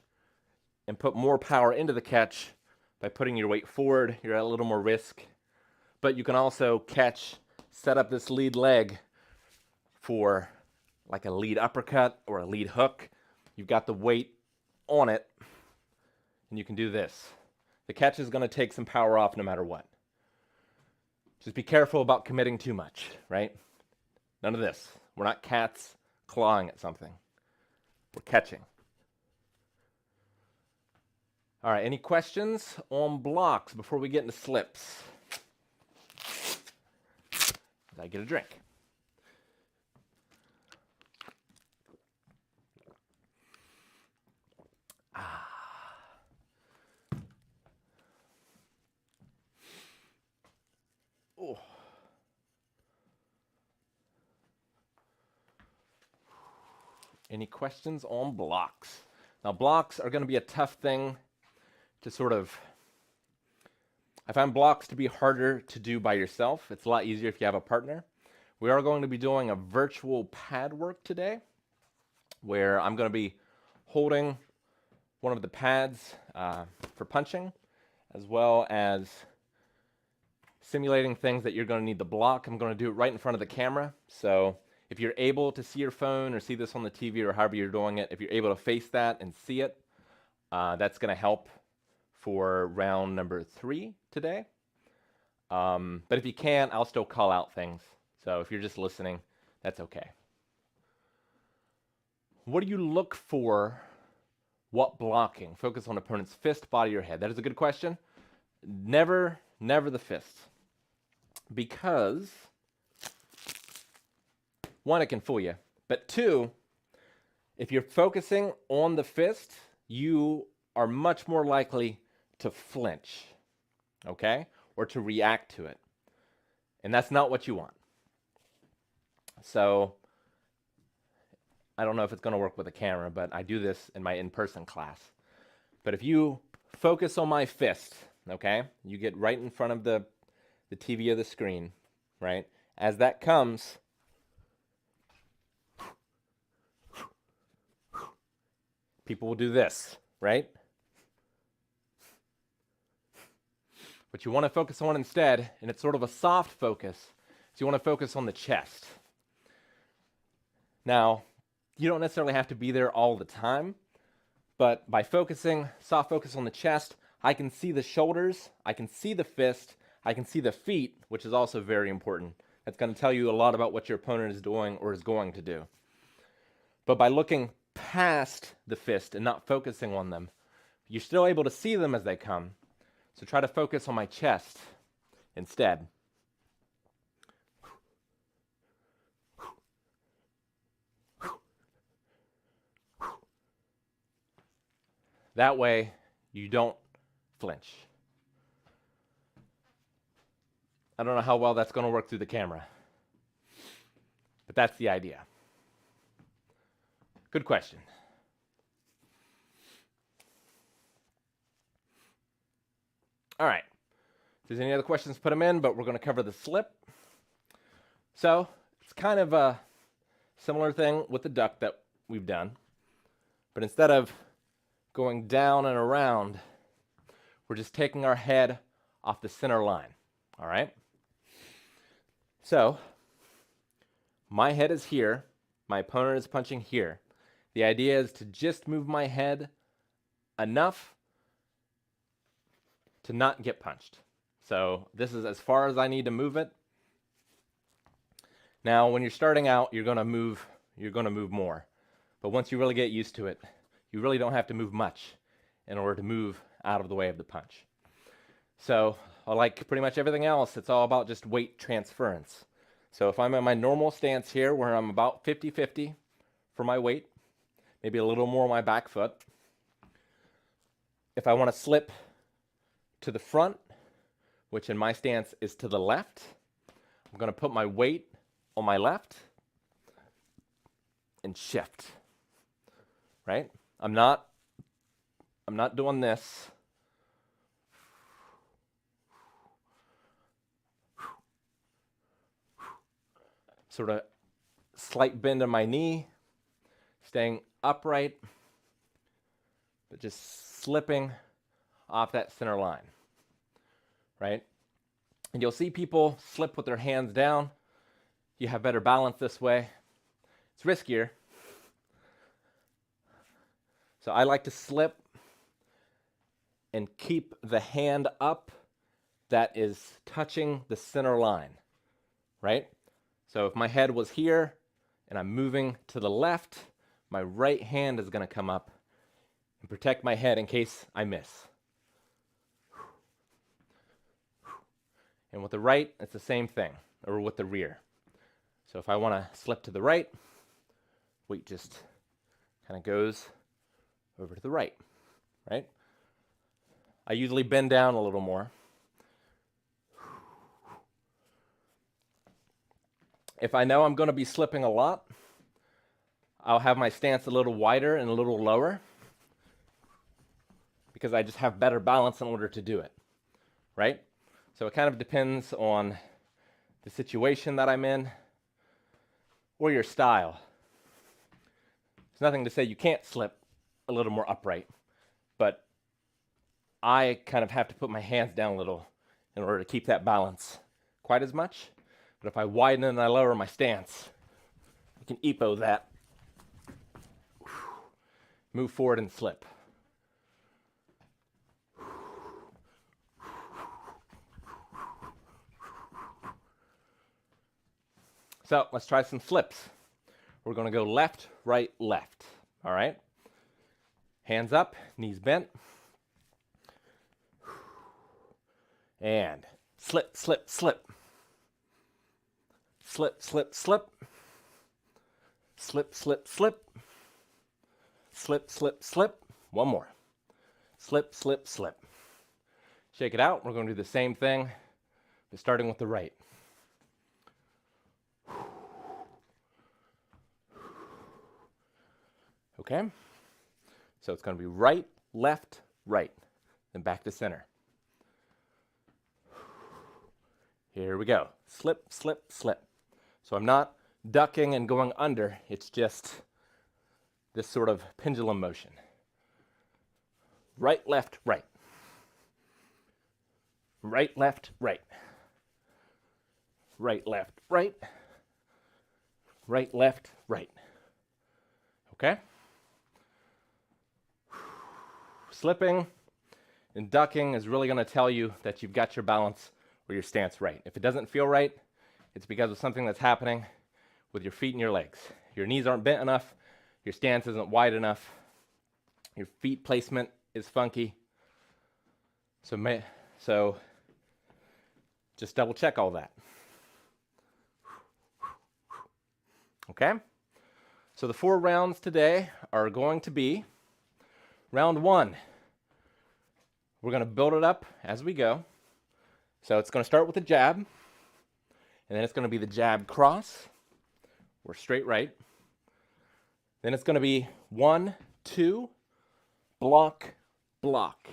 and put more power into the catch by putting your weight forward. You're at a little more risk. But you can also catch, set up this lead leg for like a lead uppercut or a lead hook. You've got the weight on it, and you can do this. The catch is going to take some power off no matter what. Just be careful about committing too much, right? None of this. We're not cats clawing at something. We're catching. All right, any questions on blocks before we get into slips? I get a drink. Oh. Any questions on blocks? Now, blocks are going to be a tough thing to sort of, I find blocks to be harder to do by yourself. It's a lot easier if you have a partner. We are going to be doing a virtual pad work today, where I'm going to be holding one of the pads for punching, as well as simulating things that you're going to need to block. I'm going to do it right in front of the camera. So if you're able to see your phone or see this on the TV or however you're doing it, if you're able to face that and see it, that's going to help for round number 3 today. But if you can't, I'll still call out things. So if you're just listening, that's okay. What do you look for? What blocking? Focus on opponent's fist, body, or head. That is a good question. Never the fist. Because, 1, it can fool you. But 2, if you're focusing on the fist, you are much more likely to flinch, okay? Or to react to it. And that's not what you want. So, I don't know if it's going to work with a camera, but I do this in my in-person class. But if you focus on my fist, okay? You get right in front of the TV or the screen, right? As that comes, people will do this, right? What you want to focus on instead, and it's sort of a soft focus, is you want to focus on the chest. Now, you don't necessarily have to be there all the time, but by focusing, soft focus on the chest, I can see the shoulders, I can see the fist, I can see the feet, which is also very important. That's going to tell you a lot about what your opponent is doing or is going to do. But by looking past the fist and not focusing on them, you're still able to see them as they come. So try to focus on my chest instead. That way, you don't flinch. I don't know how well that's going to work through the camera, but that's the idea. Good question. All right. If there's any other questions, put them in, but we're going to cover the slip. So it's kind of a similar thing with the duck that we've done, but instead of going down and around, we're just taking our head off the center line, all right? So, my head is here, my opponent is punching here. The idea is to just move my head enough to not get punched. So this is as far as I need to move it. Now, when you're starting out, you're gonna move more. But once you really get used to it, you really don't have to move much in order to move out of the way of the punch. So, like pretty much everything else, it's all about just weight transference. So if I'm in my normal stance here, where I'm about 50-50 for my weight, maybe a little more on my back foot. If I want to slip to the front, which in my stance is to the left, I'm going to put my weight on my left and shift, right? I'm not doing this. Sort of slight bend in my knee, staying upright, but just slipping off that center line, right? And you'll see people slip with their hands down. You have better balance this way. It's riskier. So I like to slip and keep the hand up that is touching the center line, right? So if my head was here and I'm moving to the left, my right hand is going to come up and protect my head in case I miss. And with the right, it's the same thing, or with the rear. So if I want to slip to the right, weight just kind of goes over to the right, right? I usually bend down a little more. If I know I'm going to be slipping a lot, I'll have my stance a little wider and a little lower because I just have better balance in order to do it, right? So it kind of depends on the situation that I'm in or your style. There's nothing to say you can't slip a little more upright, but I kind of have to put my hands down a little in order to keep that balance quite as much. But if I widen and I lower my stance, I can EPO that, move forward and slip. So let's try some flips. We're going to go left, right, left. All right? Hands up, knees bent. And slip, slip, slip. Slip, slip, slip. Slip, slip, slip. Slip, slip, slip. One more. Slip, slip, slip. Shake it out. We're going to do the same thing, but starting with the right. Okay? So it's going to be right, left, right. Then back to center. Here we go. Slip, slip, slip. So I'm not ducking and going under. It's just this sort of pendulum motion. Right, left, right. Right, left, right. Right, left, right. Right, left, right. Okay? Slipping and ducking is really going to tell you that you've got your balance or your stance right. If it doesn't feel right, it's because of something that's happening with your feet and your legs. Your knees aren't bent enough, your stance isn't wide enough, your feet placement is funky. So just double check all that. Okay? So the 4 rounds today are going to be round 1. We're going to build it up as we go. So it's going to start with a jab, and then it's going to be the jab cross, or straight right. Then it's going to be 1, 2, block, block.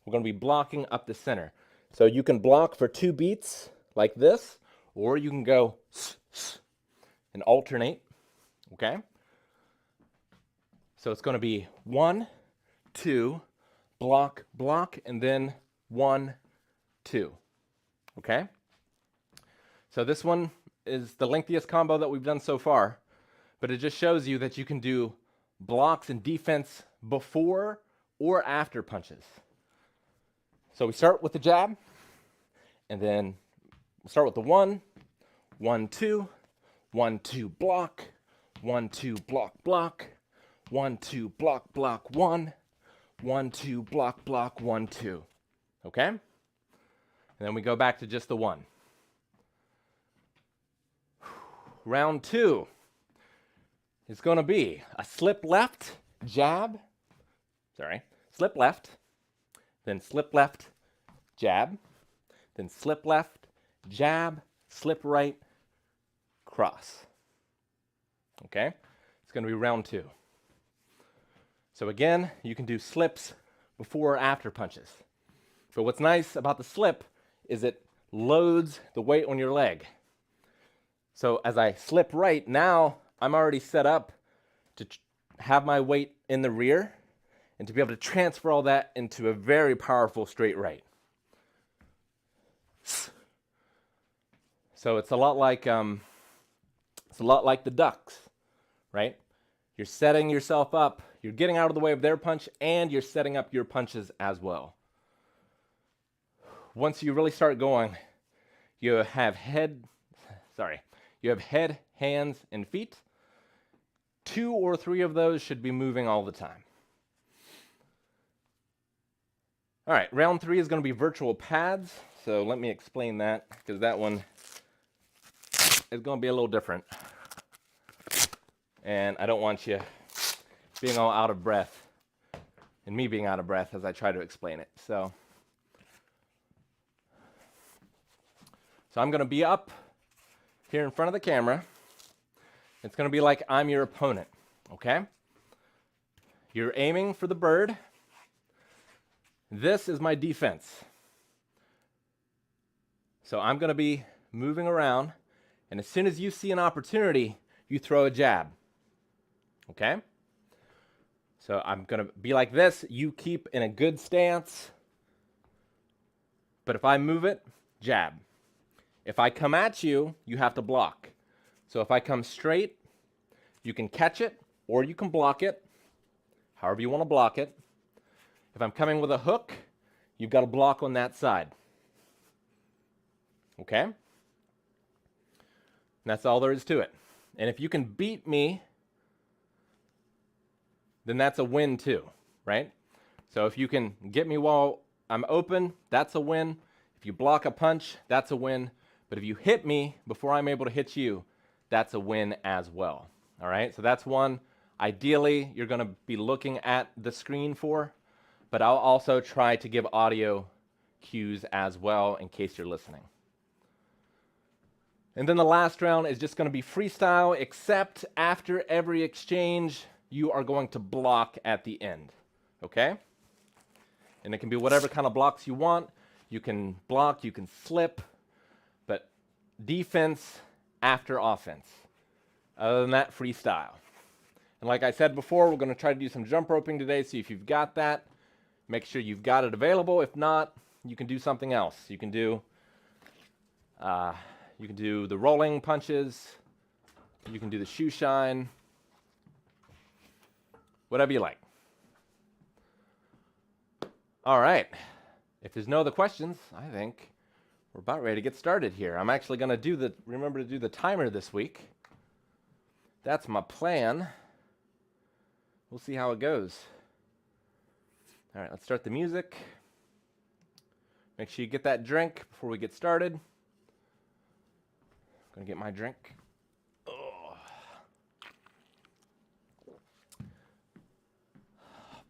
We're going to be blocking up the center. So you can block for 2 beats like this, or you can go and alternate, okay? So it's going to be 1, 2, block, block, and then 1, 2. Okay? So this one is the lengthiest combo that we've done so far, but it just shows you that you can do blocks and defense before or after punches. So we start with the jab, and then we'll start with the 1, 1, 2, 1, 2, block, 1, 2, block, block, 1, 2, block, block, 1, 1, 2, block, block, 1, 2. Okay? And then we go back to just the 1. Round 2 is going to be a slip left, jab, slip left, then slip left, jab, then slip left, jab, slip right, cross. Okay? It's going to be round 2. So again, you can do slips before or after punches. But what's nice about the slip is it loads the weight on your leg. So as I slip right, now I'm already set up to have my weight in the rear and to be able to transfer all that into a very powerful straight right. So it's a lot like the ducks, right? You're setting yourself up, you're getting out of the way of their punch, and you're setting up your punches as well. Once you really start going, you have head, hands, and feet. 2 or 3 of those should be moving all the time. All right, round 3 is going to be virtual pads. So let me explain that, because that one is going to be a little different. And I don't want you being all out of breath and me being out of breath as I try to explain it. So I'm going to be up here in front of the camera. It's going to be like I'm your opponent, okay? You're aiming for the bird. This is my defense. So I'm going to be moving around, and as soon as you see an opportunity, you throw a jab, okay? So I'm going to be like this. You keep in a good stance, but if I move it, jab. If I come at you, you have to block. So if I come straight, you can catch it or you can block it, however you want to block it. If I'm coming with a hook, you've got to block on that side. Okay? And that's all there is to it. And if you can beat me, then that's a win too, right? So if you can get me while I'm open, that's a win. If you block a punch, that's a win. But if you hit me before I'm able to hit you, that's a win as well. All right, so that's one. Ideally, you're going to be looking at the screen for, but I'll also try to give audio cues as well in case you're listening. And then the last round is just going to be freestyle, except after every exchange, you are going to block at the end, okay? And it can be whatever kind of blocks you want. You can block, you can slip, but defense after offense. Other than that, freestyle. And like I said before, we're going to try to do some jump roping today. See if you've got that. Make sure you've got it available. If not, you can do something else. You can do the rolling punches. You can do the shoe shine. Whatever you like. All right. If there's no other questions, I think we're about ready to get started here. I'm actually going to remember to do the timer this week. That's my plan. We'll see how it goes. All right, let's start the music. Make sure you get that drink before we get started. I'm going to get my drink. Oh.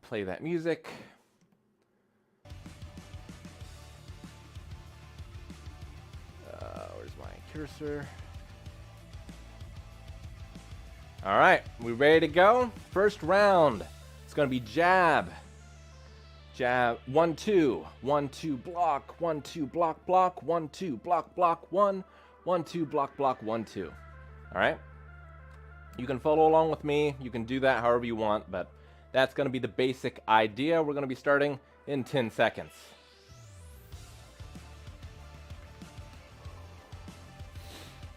Play that music. Where's my cursor? All right, we ready to go? First round. It's going to be jab. Jab, 1, 2, 1, 2, block, 1, 2, block, block, 1, 2, block, block, 1, 1, 2, block, block, 1, 2. All right? You can follow along with me. You can do that however you want, but that's going to be the basic idea. We're going to be starting in 10 seconds.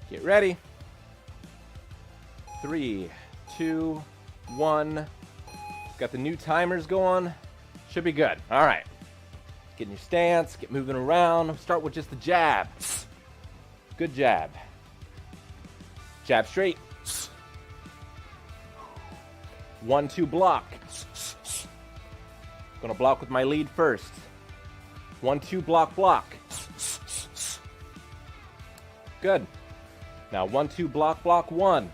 Get ready. 3, 2, 1. Got the new timers going. Should be good. All right. Get in your stance, get moving around. Start with just the jab. Good jab. Jab straight. 1-2 block. Gonna block with my lead first. 1-2 block, block. Good. Now 1-2 block, block, 1.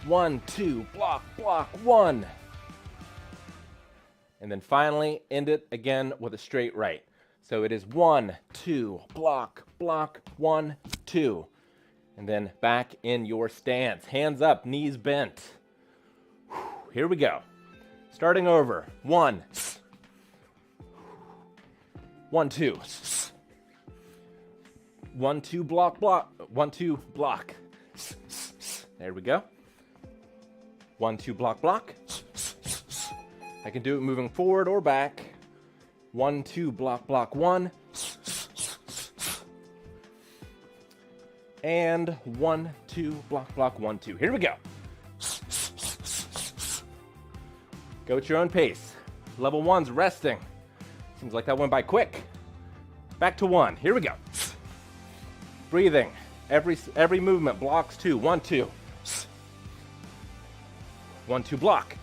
1-2 block, block, 1. And then finally end it again with a straight right. So it is 1-2 block, block, 1-2. And then back in your stance. Hands up, knees bent. Here we go. Starting over. 1. 1-2. 1-2 block, block. 1-2 block. There we go. 1-2 block, block. I can do it moving forward or back. 1-2 block, block, 1. And 1-2 block, block, 1-2. Here we go. Go at your own pace. Level 1's resting. Seems like that went by quick. Back to 1. Here we go. Breathing. Every movement blocks 2. 1-2. 1-2 block.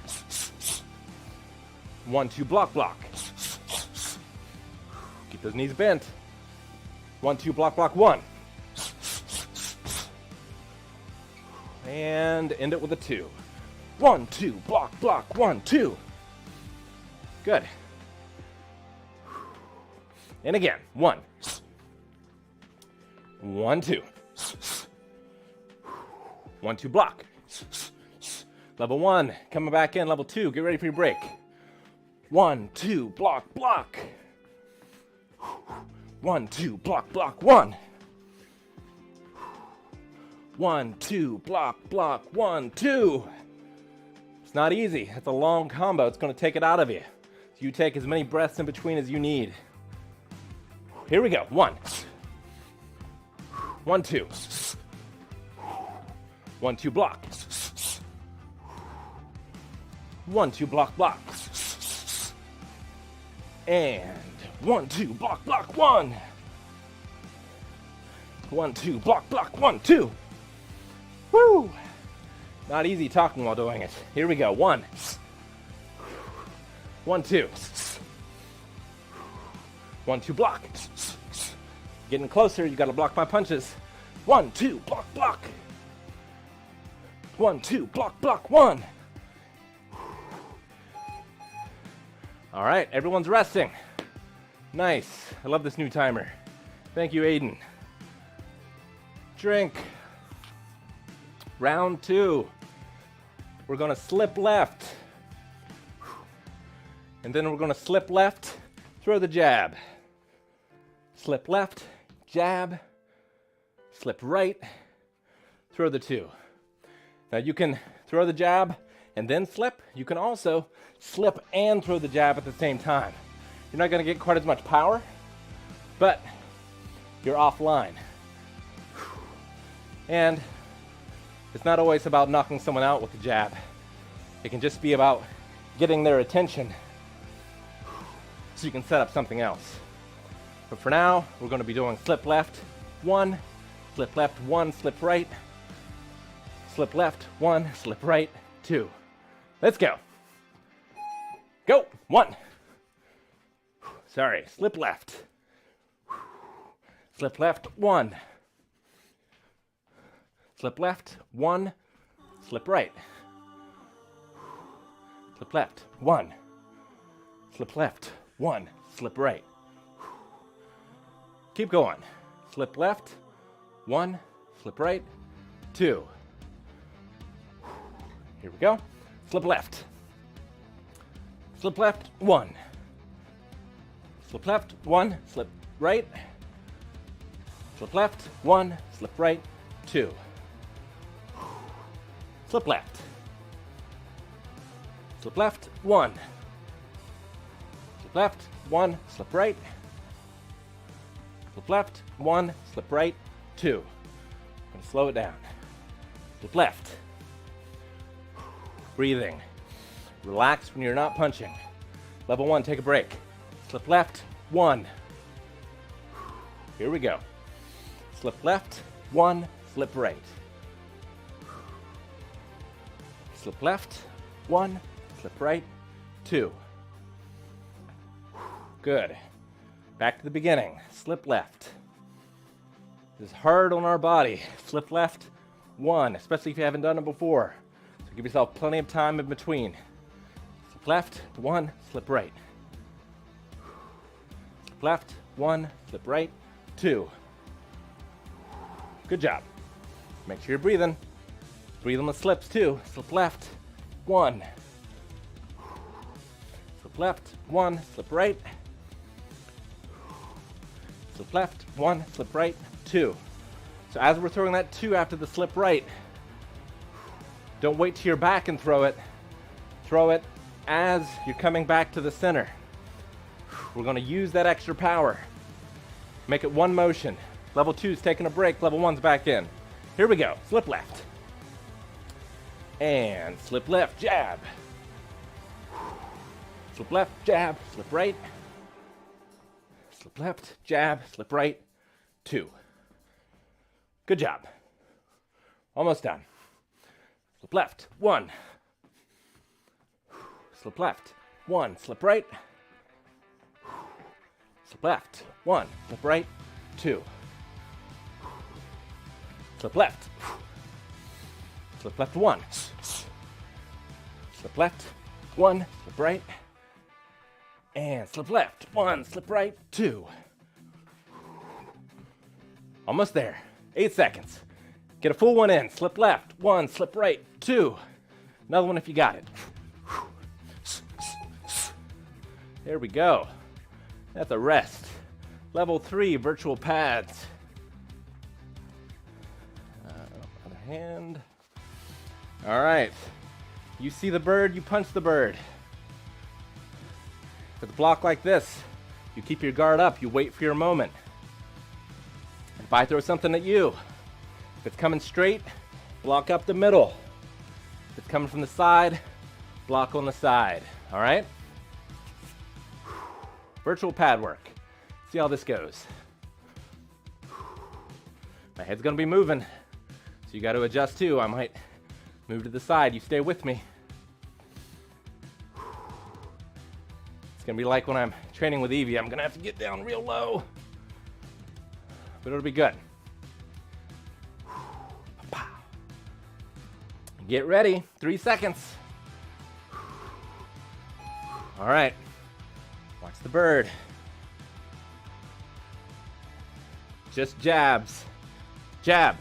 1-2 block, block. Keep those knees bent. 1-2 block, block, 1. And end it with a 2. 1-2 block, block, 1-2. Good. And again. 1. 1-2. 1-2 block. Level 1 coming back in. Level 2. Get ready for your break. 1-2 block, block. 1-2 block, block, 1. 1-2 block, block, 1-2. It's not easy. It's a long combo. It's going to take it out of you. So you take as many breaths in between as you need. Here we go. 1. 1-2. 1-2 block. 1-2 block, block. And 1-2 block, block, 1. 1-2 block, block, 1-2. Woo! Not easy talking while doing it. Here we go. 1. 1-2. 1-2 block. Getting closer, you gotta block my punches. 1-2 block, block. 1-2 block, block, 1. All right, everyone's resting. Nice. I love this new timer. Thank you, Aiden. Drink. Round 2. We're gonna slip left. And then we're gonna slip left, throw the jab. Slip left, jab. Slip right, throw the 2. Now you can throw the jab and then slip. You can also slip and throw the jab at the same time. You're not gonna get quite as much power, but you're offline. And it's not always about knocking someone out with the jab. It can just be about getting their attention so you can set up something else. But for now, we're gonna be doing slip left, 1, slip left, 1, slip right, slip left, 1, slip right, 2. Let's go. Go. 1. Sorry, slip left. Slip left, 1. Slip left, 1. Slip right. Slip left, 1. Slip left, 1. Slip right. Keep going. Slip left, 1. Slip right, 2. Here we go. Slip left. Slip left, 1. Slip left, 1. Slip right. Slip left, 1. Slip right, 2. Slip left. Slip left, 1. Slip left, 1. Slip right. Slip left, 1. Slip right, 2. I'm going to slow it down. Slip left. Breathing. Relax when you're not punching. Level 1, take a break. Slip left, 1. Here we go. Slip left, 1, slip right. Slip left, 1, slip right, 2. Good. Back to the beginning. Slip left. This is hard on our body. Slip left, 1, especially if you haven't done it before. So give yourself plenty of time in between. Slip left, 1, slip right. Slip left, 1, slip right, 2. Good job. Make sure you're breathing. Breathe on the slips too. Slip left, 1. Slip left, 1, slip right. Slip left, 1, slip right, 2. So as we're throwing that 2 after the slip right, don't wait till you're back and throw it. Throw it as you're coming back to the center. We're going to use that extra power. Make it one motion. Level 2's taking a break, level 1's back in. Here we go. Slip left. And slip left, jab. Slip left, jab, slip right. Slip left, jab, slip right, 2. Good job. Almost done. Slip left, 1. Slip left, 1, slip right. Slip left, 1, slip right, 2. Slip left. Slip left, 1. Slip left, 1, slip right. And slip left, 1, slip right, 2. Almost there. 8 seconds. Get a full one in. Slip left, 1, slip right, 2. Another one if you got it. There we go. That's a rest. Level 3 virtual pads. Other hand. All right. You see the bird, you punch the bird. With a block like this, you keep your guard up, you wait for your moment. If I throw something at you, if it's coming straight, block up the middle. If it's coming from the side, block on the side. All right? Virtual pad work. See how this goes. My head's gonna be moving, so you got to adjust too. I might move to the side. You stay with me. It's gonna be like when I'm training with Evie. I'm gonna have to get down real low, but it'll be good. Get ready. 3 seconds. All right. Watch the bird. Just jabs. Jab.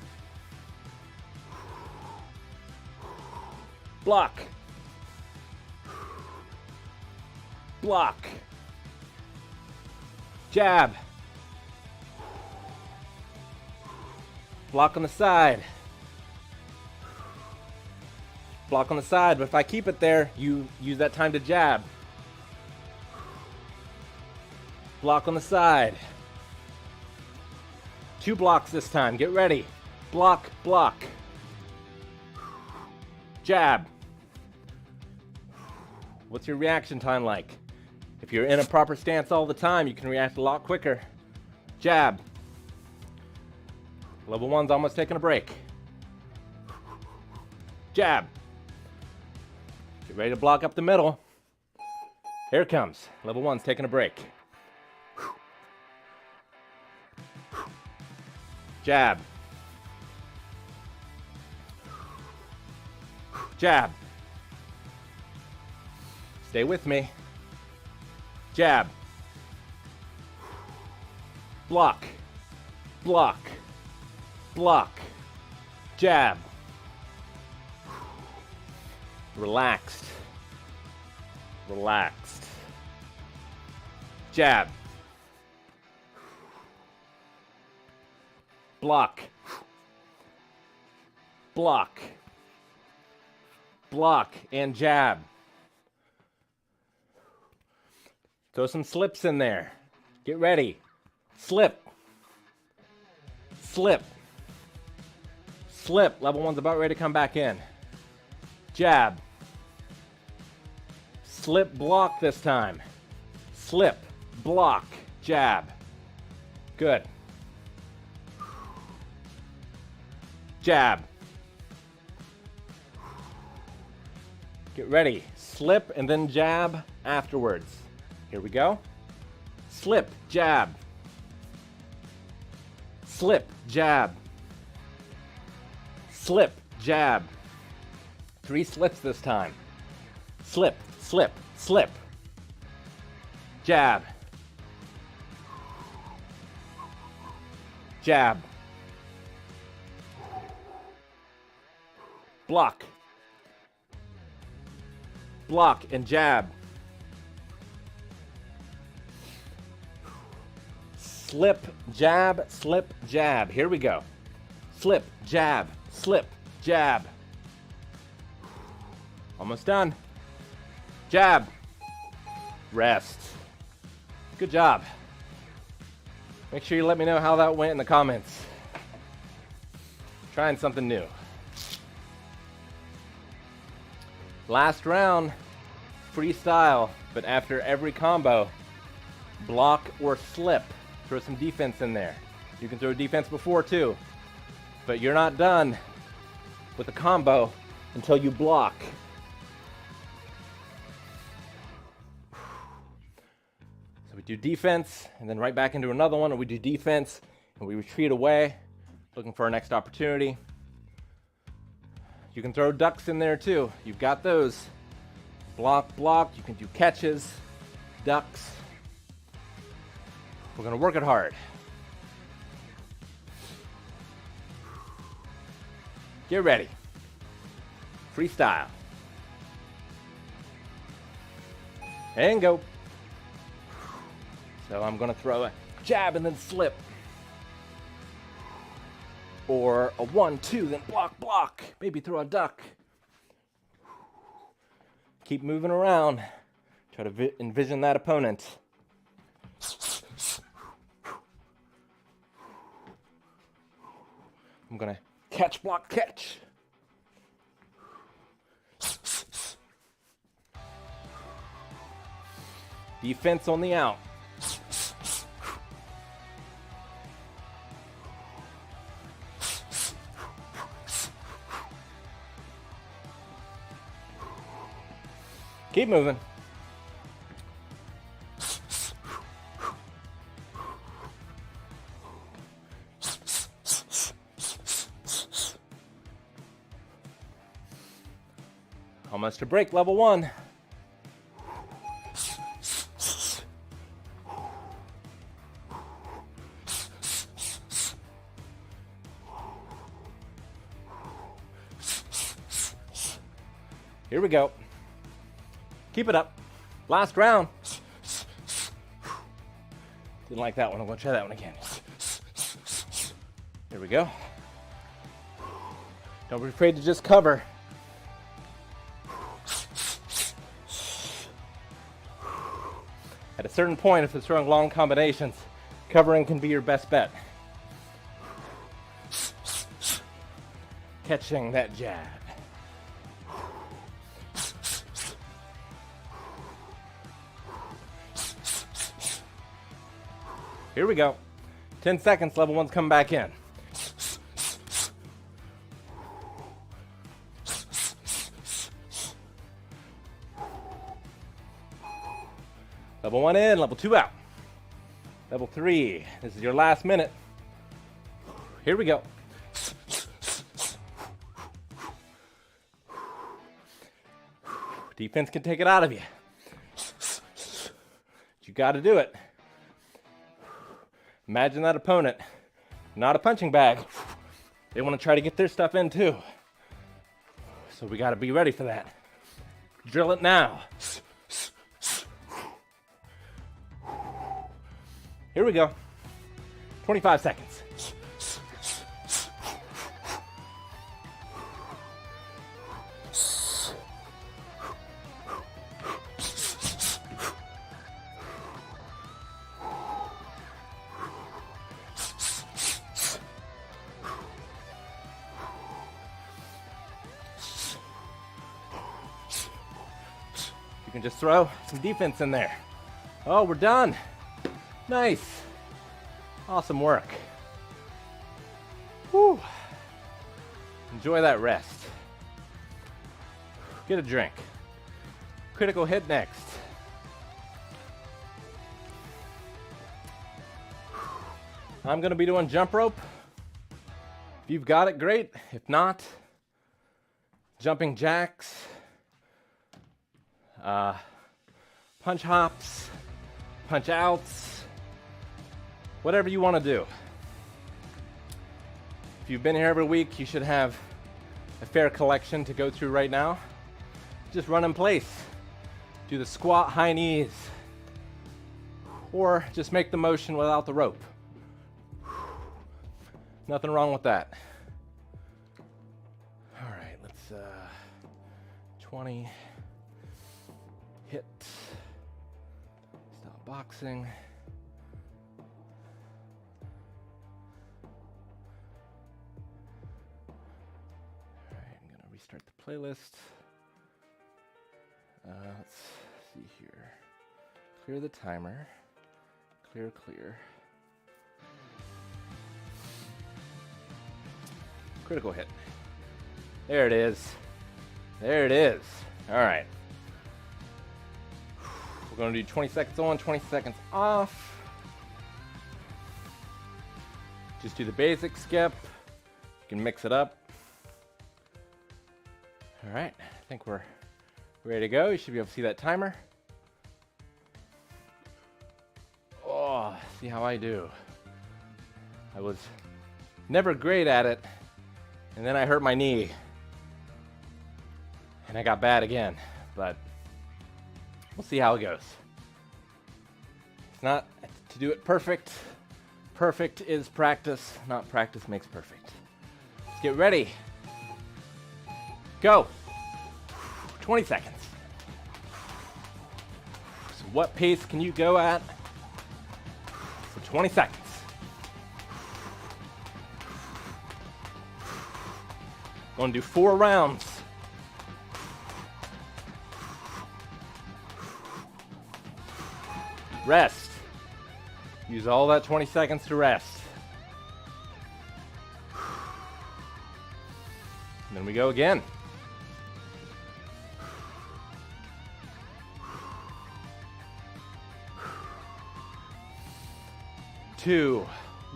Block. Block. Jab. Block on the side. Block on the side, but if I keep it there, you use that time to jab. Block on the side. 2 blocks this time. Get ready. Block, block. Jab. What's your reaction time like? If you're in a proper stance all the time, you can react a lot quicker. Jab. Level 1's almost taking a break. Jab. Get ready to block up the middle. Here it comes. Level 1's taking a break. Jab. Jab. Stay with me. Jab. Block. Block. Block. Jab. Relaxed. Relaxed. Jab. Block. Block. Block and jab. Throw some slips in there. Get ready. Slip. Slip. Slip. Level 1's about ready to come back in. Jab. Slip, block this time. Slip, block, jab. Good. jab. Get ready. Slip and then jab afterwards. Here we go. Slip, jab. Slip, jab. Slip, jab. 3 slips this time. Slip, slip, slip. Jab. Jab. Block. Block and jab. Slip, jab, slip, jab. Here we go. Slip, jab, slip, jab. Almost done. Jab. Rest. Good job. Make sure you let me know how that went in the comments. Trying something new. Last round, freestyle, but after every combo, block or slip. Throw some defense in there. You can throw defense before too, but you're not done with the combo until you block. So we do defense and then right back into another one, or we do defense and we retreat away, looking for our next opportunity. You can throw ducks in there too. You've got those. Block, block. You can do catches, ducks. We're going to work it hard. Get ready. Freestyle. And go. So I'm going to throw a jab and then slip. Or a 1, 2, then block, block. Maybe throw a duck. Keep moving around. Try to envision that opponent. I'm gonna catch, block, catch. Defense on the out. Keep moving. Almost to break, level 1. Here we go. Keep it up. Last round. Didn't like that one. I'm going to try that one again. Here we go. Don't be afraid to just cover. At a certain point, if it's throwing long combinations, covering can be your best bet. Catching that jab. Here we go. 10 seconds, level 1's coming back in. Level 1 in, level 2 out. Level 3, this is your last minute. Here we go. Defense can take it out of you. You got to do it. Imagine that opponent, not a punching bag. They want to try to get their stuff in too. So we got to be ready for that. Drill it now. Here we go. 25 seconds. You can just throw some defense in there. Oh, we're done. Nice. Awesome work. Whew. Enjoy that rest. Get a drink. Critical hit next. I'm going to be doing jump rope. If you've got it, great. If not, jumping jacks, punch hops, punch outs, whatever you want to do. If you've been here every week, you should have a fair collection to go through right now. Just run in place. Do the squat, high knees, or just make the motion without the rope. Nothing wrong with that. All right, let's 20, hit, stop boxing. All right, I'm gonna restart the playlist. Let's see here. Clear the timer. Clear. Critical hit. There it is. There it is. All right. We're going to do 20 seconds on, 20 seconds off. Just do the basic skip. You can mix it up. All right. I think we're ready to go. You should be able to see that timer. Oh, see how I do. I was never great at it. And then I hurt my knee. And I got bad again. But we'll see how it goes. It's not to do it perfect. Perfect is practice, not practice makes perfect. Let's get ready. Go. 20 seconds. So what pace can you go at for 20 seconds? Going to do 4 rounds. Rest. Use all that 20 seconds to rest. And then we go again. 2,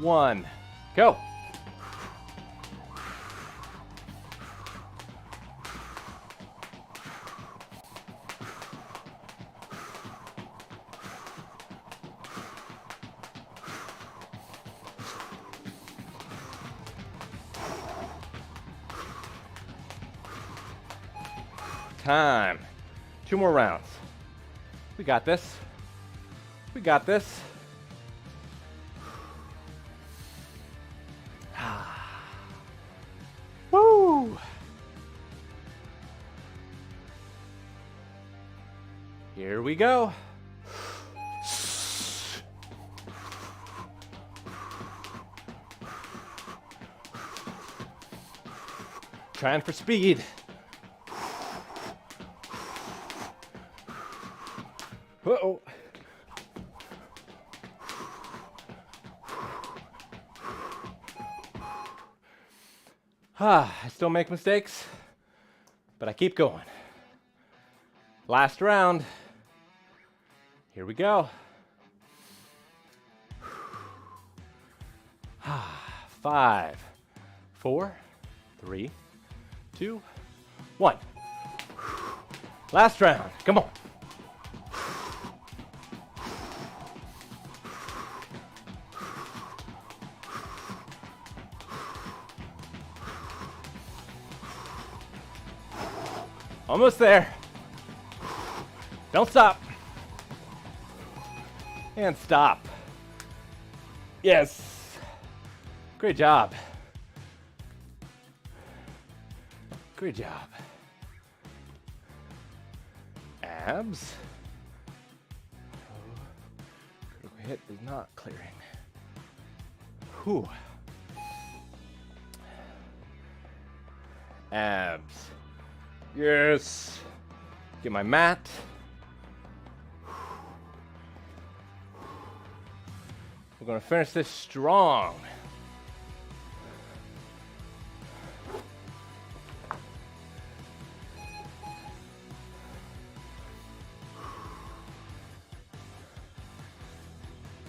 1, go. Time. 2 more rounds. We got this. We got this. Woo! Here we go. Trying for speed. Uh-oh. I still make mistakes, but I keep going. Last round. Here we go. 5, 4, 3, 2, 1. Last round. Come on. Almost there. Don't stop. And stop. Yes. Great job. Great job. Abs. Critical hit is not clearing. Whew. Abs. Yes. Get my mat. We're going to finish this strong.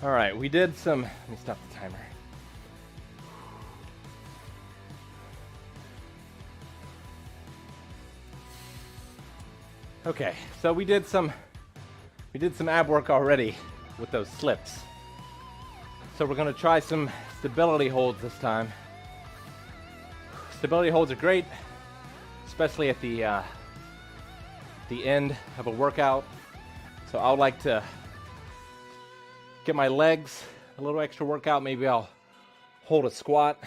All right, we did some, let me stop the timer. Okay, so we did some ab work already with those slips. So we're gonna try some stability holds this time. Stability holds are great, especially at the end of a workout. So I would like to get my legs a little extra workout. Maybe I'll hold a squat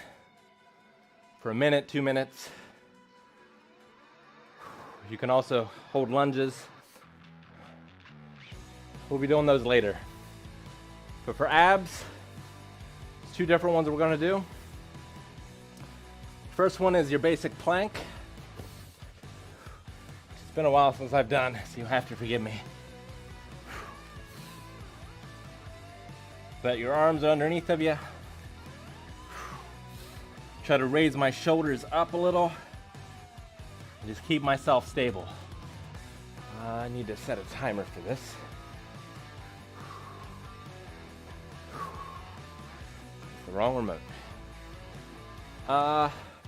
for a minute, 2 minutes. You can also hold lunges. We'll be doing those later. But for abs, there's 2 different ones that we're gonna do. First one is your basic plank. It's been a while since I've done, so you'll have to forgive me. Let your arms underneath of you. Try to raise my shoulders up a little. And just keep myself stable. I need to set a timer for this. It's the wrong remote.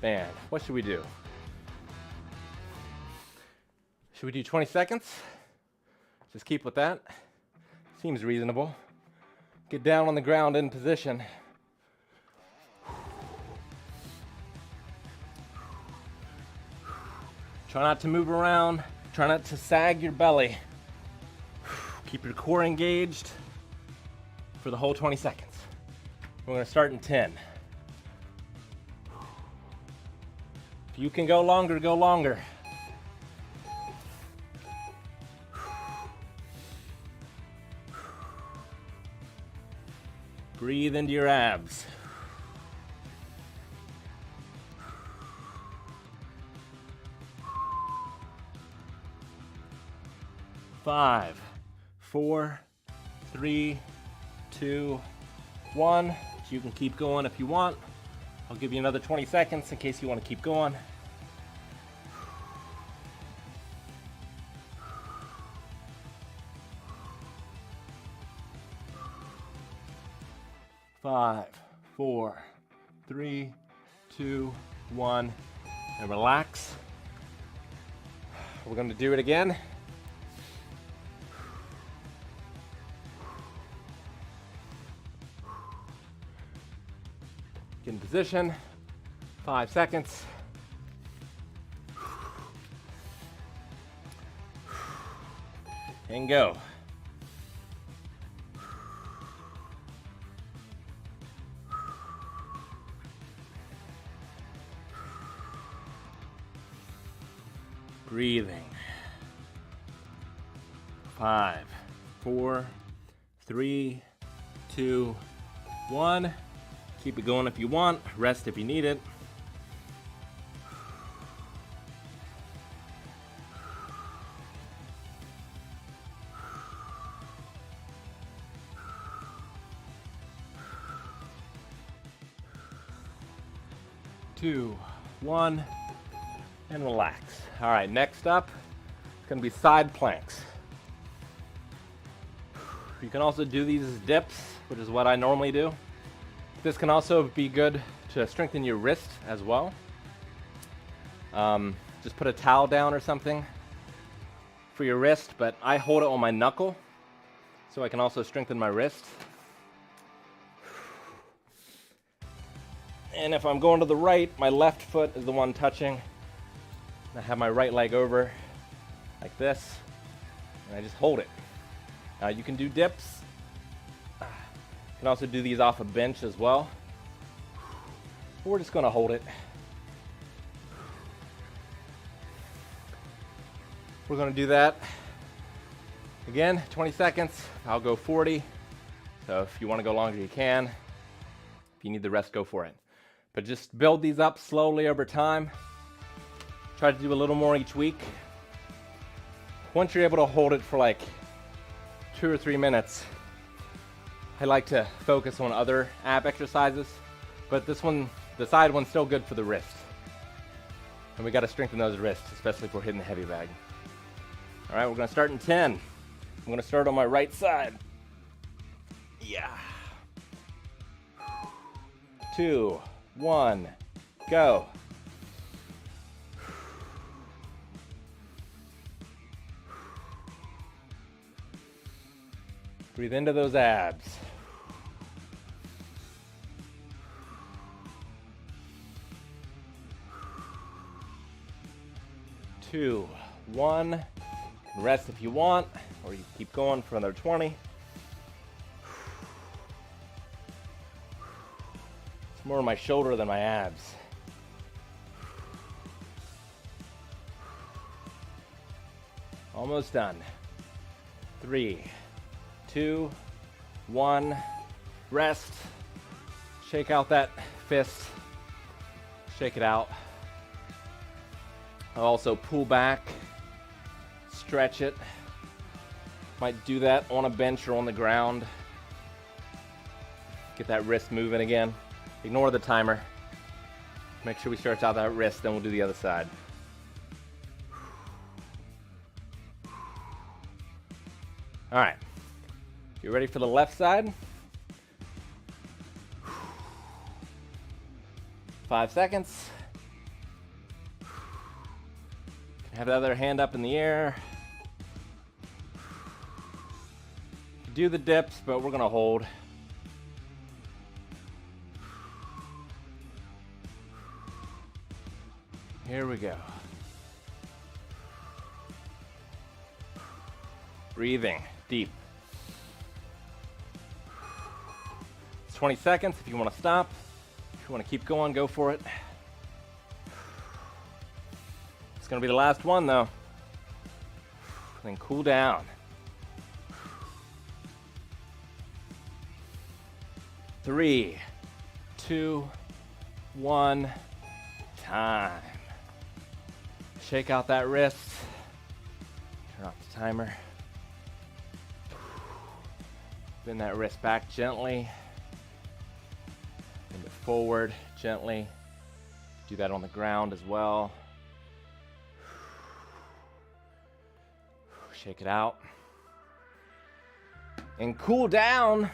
Man, what should we do? Should we do 20 seconds? Just keep with that. Seems reasonable. Get down on the ground in position. Try not to move around. Try not to sag your belly. Keep your core engaged for the whole 20 seconds. We're gonna start in 10. If you can go longer, go longer. Breathe into your abs. 5, 4, 3, 2, 1. You can keep going if you want. I'll give you another 20 seconds in case you want to keep going. Five, 4, 3, 2, 1, and relax. We're going to do it again. Get in position. 5 seconds. And go. Breathing. 5, 4, 3, 2, 1. Keep it going if you want. Rest if you need it. Two, 1, and relax. All right, next up, it's gonna be side planks. You can also do these as dips, which is what I normally do. This can also be good to strengthen your wrist as well. Just put a towel down or something for your wrist, but I hold it on my knuckle so I can also strengthen my wrist. And if I'm going to the right, my left foot is the one touching. I have my right leg over like this, and I just hold it. Now you can do dips. You can also do these off a bench as well. We're just gonna hold it. We're gonna do that again, 20 seconds. I'll go 40. So if you wanna go longer, you can. If you need the rest, go for it. But just build these up slowly over time. Try to do a little more each week. Once you're able to hold it for like 2 or 3 minutes, I like to focus on other ab exercises, but this one, the side one's still good for the wrist. And we gotta strengthen those wrists, especially if we're hitting the heavy bag. All right, we're gonna start in 10. I'm gonna start on my right side. Yeah. 2, 1, go. Breathe into those abs. Two, one, rest if you want, or you keep going for another 20. It's more my shoulder than my abs. Almost done. 3, 2, 1, rest. Shake out that fist. Shake it out. I'll also pull back, stretch it. Might do that on a bench or on the ground. Get that wrist moving again. Ignore the timer. Make sure we stretch out that wrist, then we'll do the other side. All right, you ready for the left side? 5 seconds. Have the other hand up in the air. Do the dips, but we're gonna hold. Here we go. Breathing deep. It's 20 seconds. If you want to stop, if you want to keep going, go for it. It's going to be the last one though. Then cool down. 3, 2, 1, time. Shake out that wrist. Turn off the timer. Bend that wrist back gently. Bend it forward gently. Do that on the ground as well. Shake it out. And cool down.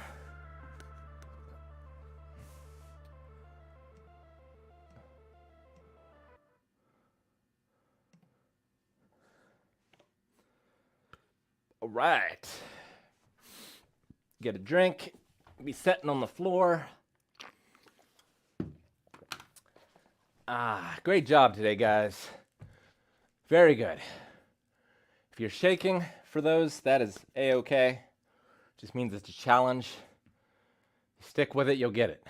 All right. Get a drink. Be sitting on the floor. Great job today, guys. Very good. If you're shaking for those, that is A-okay. Just means it's a challenge. Stick with it, you'll get it.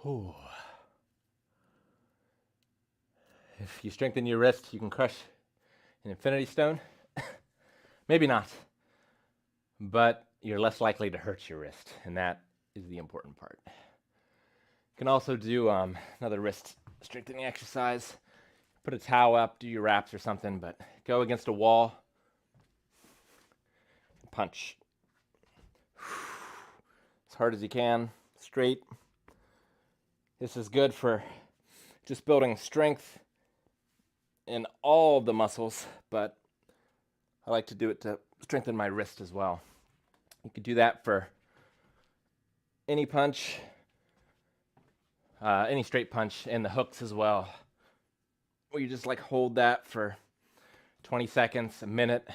Whew. If you strengthen your wrist, you can crush an infinity stone. Maybe not. But you're less likely to hurt your wrist, and that is the important part. You can also do another wrist strengthening exercise. Put a towel up, do your wraps or something, but go against a wall. Punch. As hard as you can, straight. This is good for just building strength in all the muscles, but I like to do it to strengthen my wrist as well. You could do that for any punch, any straight punch, and the hooks as well. Where you just like hold that for 20 seconds, a minute.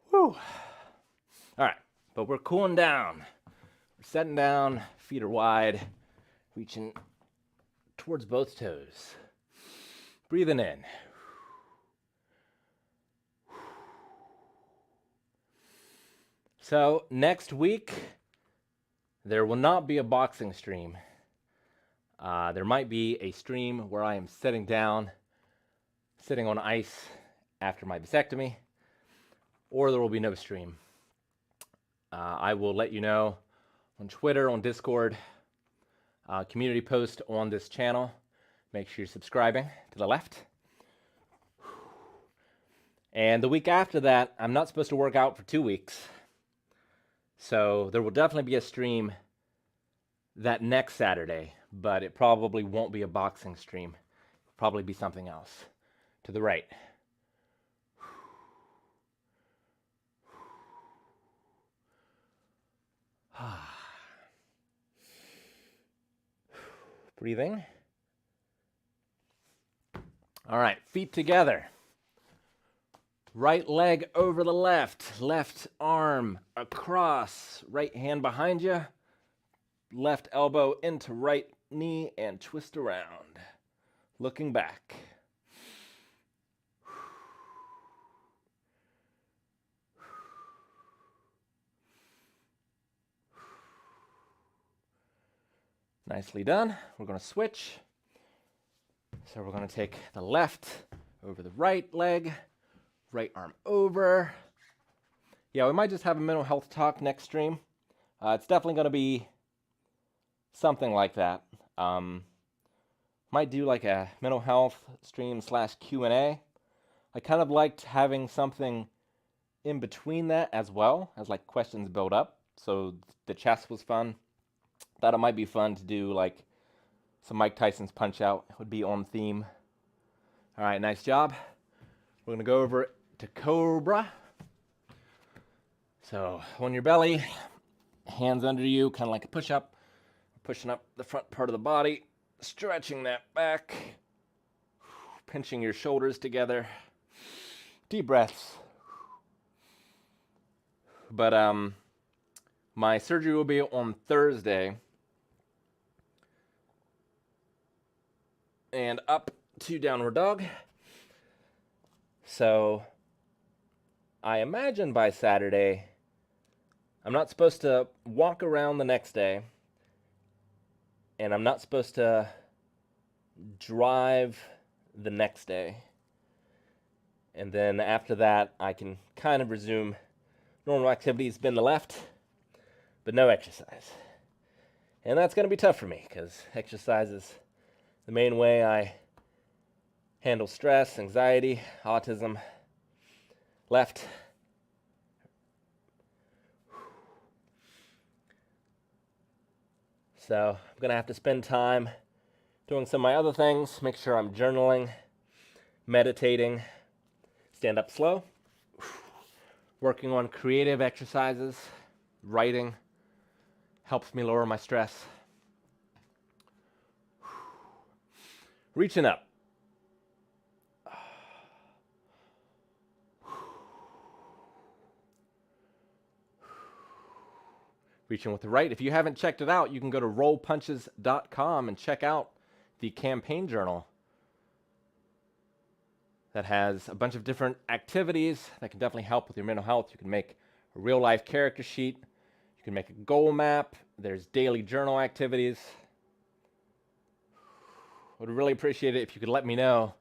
Whew. All right, but we're cooling down. We're setting down, feet are wide, reaching towards both toes. Breathing in. So next week, there will not be a boxing stream. There might be a stream where I am sitting down, sitting on ice after my vasectomy, or there will be no stream. I will let you know on Twitter, on Discord, community post on this channel. Make sure you're subscribing to the left. And the week after that, I'm not supposed to work out for 2 weeks. So there will definitely be a stream that next Saturday, but it probably won't be a boxing stream. It'll probably be something else. To the right. Breathing. All right, feet together. Right leg over the left arm across, right hand behind you, left elbow into right knee and twist around, looking back. Nicely done. We're going to switch. So we're going to take the left over the right leg, right arm over. Yeah, we might just have a mental health talk next stream. It's definitely going to be something like that. Might do like a mental health stream / Q&A. I kind of liked having something in between that as well, as like questions build up. So the chess was fun. Thought it might be fun to do like some Mike Tyson's Punch Out. It would be on theme. All right, nice job. We're going to go over to Cobra. So on your belly, hands under you, kind of like a push-up. Pushing up the front part of the body, stretching that back, pinching your shoulders together. Deep breaths. But my surgery will be on Thursday. And up to downward dog. So I imagine by Saturday, I'm not supposed to walk around the next day. And I'm not supposed to drive the next day. And then after that, I can kind of resume normal activities, bend the left, but no exercise. And that's going to be tough for me because exercise is the main way I handle stress, anxiety, autism. Left. So I'm going to have to spend time doing some of my other things, make sure I'm journaling, meditating, stand up slow, working on creative exercises, writing, helps me lower my stress. Reaching up. Reaching with the right. If you haven't checked it out, you can go to rollpunches.com and check out the campaign journal that has a bunch of different activities that can definitely help with your mental health. You can make a real life character sheet. You can make a goal map. There's daily journal activities. I would really appreciate it if you could let me know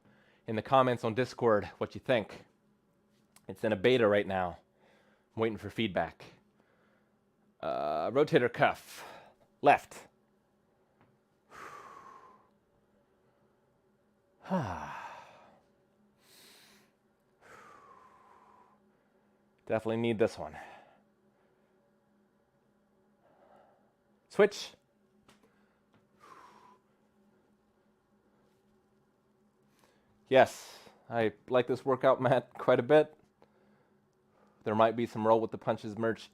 in the comments on Discord what you think. It's in a beta right now. I'm waiting for feedback. Rotator cuff, left. Definitely need this one. Switch. Yes, I like this workout mat quite a bit. There might be some Roll with the Punches merch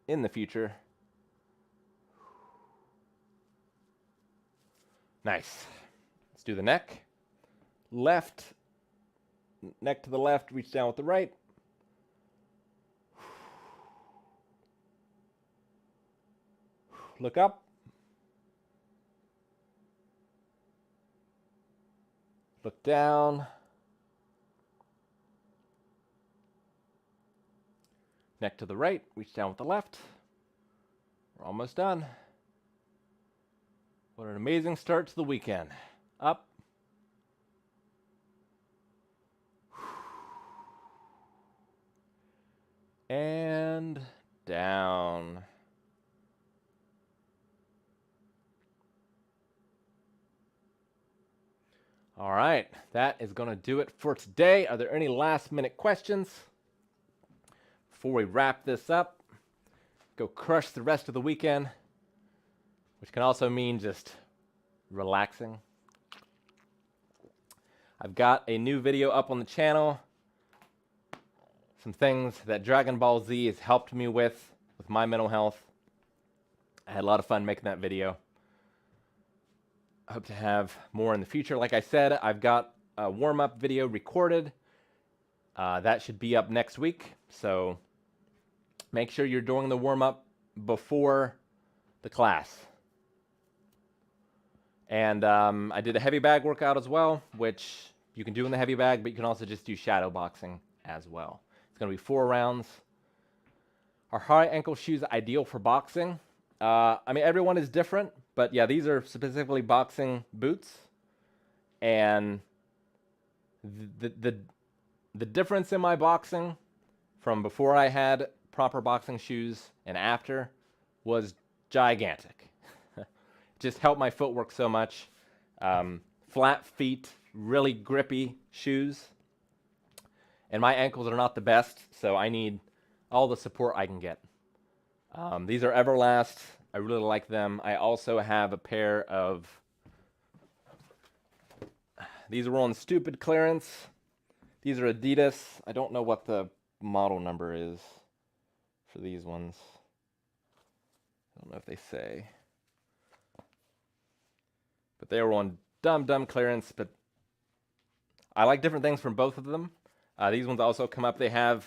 in the future. Nice. Let's do the neck. Left. Neck to the left, reach down with the right. Look up. Look down. Neck to the right, reach down with the left. We're almost done. What an amazing start to the weekend. Up. And down. All right, that is going to do it for today. Are there any last minute questions? Before we wrap this up, go crush the rest of the weekend, which can also mean just relaxing. I've got a new video up on the channel. Some things that Dragon Ball Z has helped me with my mental health. I had a lot of fun making that video. I hope to have more in the future. Like I said, I've got a warm-up video recorded. That should be up next week. So make sure you're doing the warm-up before the class. And I did a heavy bag workout as well, which you can do in the heavy bag, but you can also just do shadow boxing as well. It's going to be 4 rounds. Are high ankle shoes ideal for boxing? I mean, everyone is different, but yeah, these are specifically boxing boots. And the difference in my boxing from before I had proper boxing shoes and after was gigantic. Just helped my footwork so much. Flat feet, really grippy shoes. And my ankles are not the best, so I need all the support I can get. These are Everlast. I really like them. I also have a pair of, these were on stupid clearance. These are Adidas. I don't know what the model number is for these ones. I don't know if they say. But they were on dumb clearance, but I like different things from both of them. These ones also come up. They have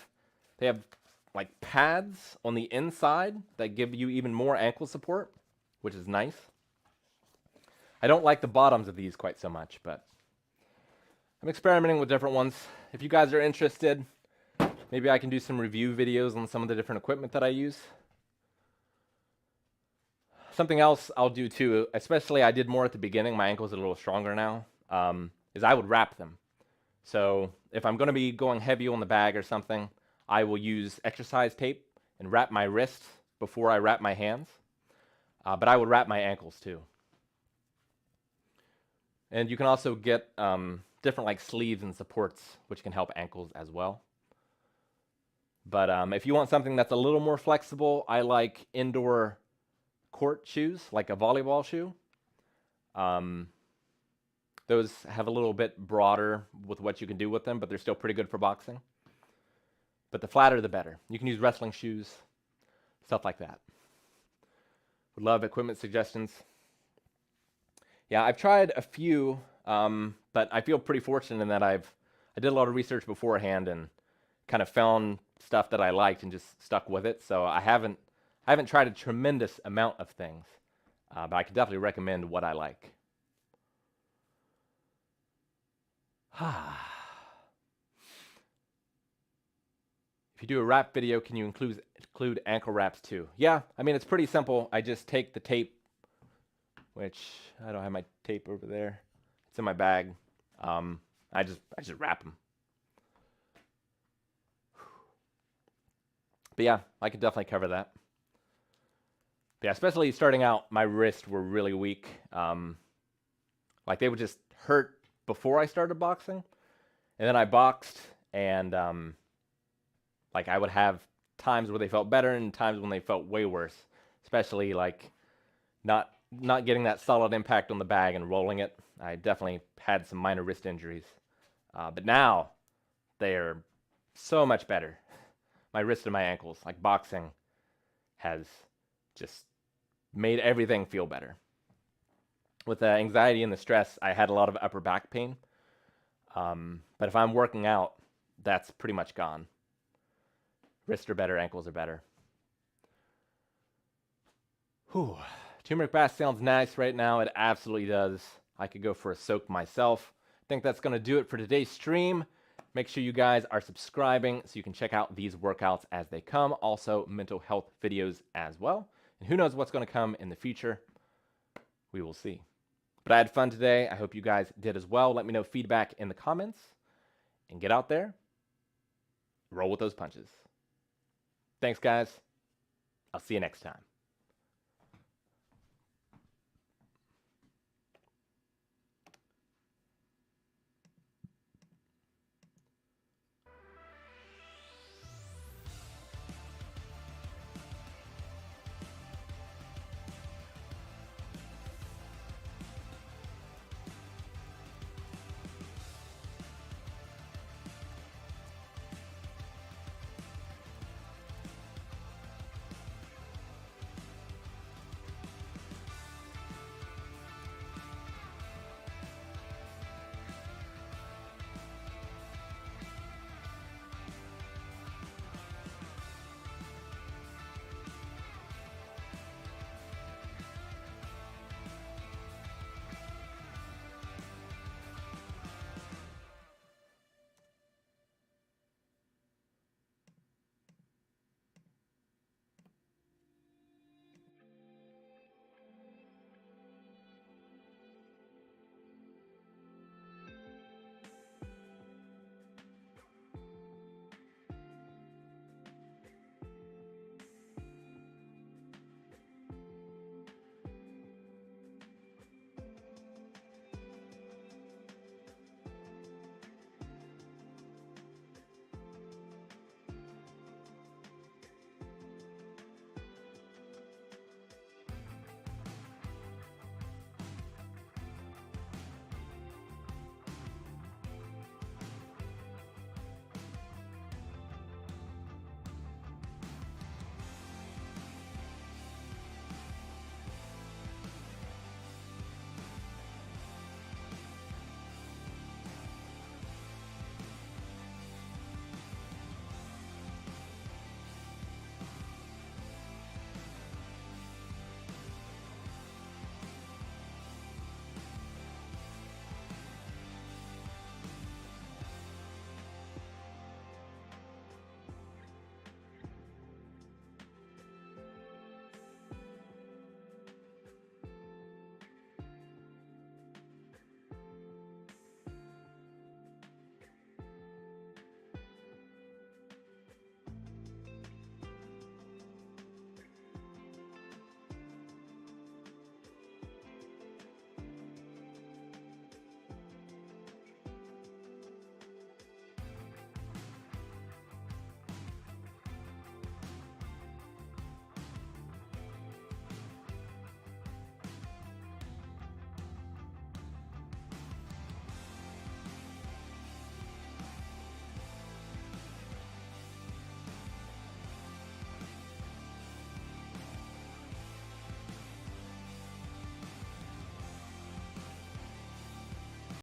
like pads on the inside that give you even more ankle support, which is nice. I don't like the bottoms of these quite so much, but I'm experimenting with different ones. If you guys are interested, maybe I can do some review videos on some of the different equipment that I use. Something else I'll do too, especially I did more at the beginning, my ankles are a little stronger now, is I would wrap them. So if I'm going to be going heavy on the bag or something, I will use exercise tape and wrap my wrists before I wrap my hands. But I would wrap my ankles too. And you can also get different like sleeves and supports, which can help ankles as well. But if you want something that's a little more flexible, I like indoor court shoes, like a volleyball shoe. Those have a little bit broader with what you can do with them, but they're still pretty good for boxing. But the flatter, the better. You can use wrestling shoes, stuff like that. Would love equipment suggestions. Yeah, I've tried a few, but I feel pretty fortunate in that I did a lot of research beforehand and kind of found stuff that I liked and just stuck with it. So I haven't tried a tremendous amount of things, but I can definitely recommend what I like. If you do a wrap video, can you include ankle wraps too? Yeah, I mean, it's pretty simple. I just take the tape, which I don't have my tape over there. It's in my bag. I just wrap them. But yeah, I could definitely cover that. But yeah, especially starting out, my wrists were really weak. Like they would just hurt before I started boxing. And then I boxed and like I would have times where they felt better and times when they felt way worse, especially like not getting that solid impact on the bag and rolling it. I definitely had some minor wrist injuries. But now they are so much better. My wrist and my ankles, like boxing has just made everything feel better. With the anxiety and the stress, I had a lot of upper back pain. But if I'm working out, that's pretty much gone. Wrists are better, ankles are better. Whew. Turmeric bath sounds nice right now. It absolutely does. I could go for a soak myself. I think that's going to do it for today's stream. Make sure you guys are subscribing so you can check out these workouts as they come. Also, mental health videos as well. And who knows what's going to come in the future. We will see. But I had fun today. I hope you guys did as well. Let me know feedback in the comments. And get out there. Roll with those punches. Thanks, guys. I'll see you next time.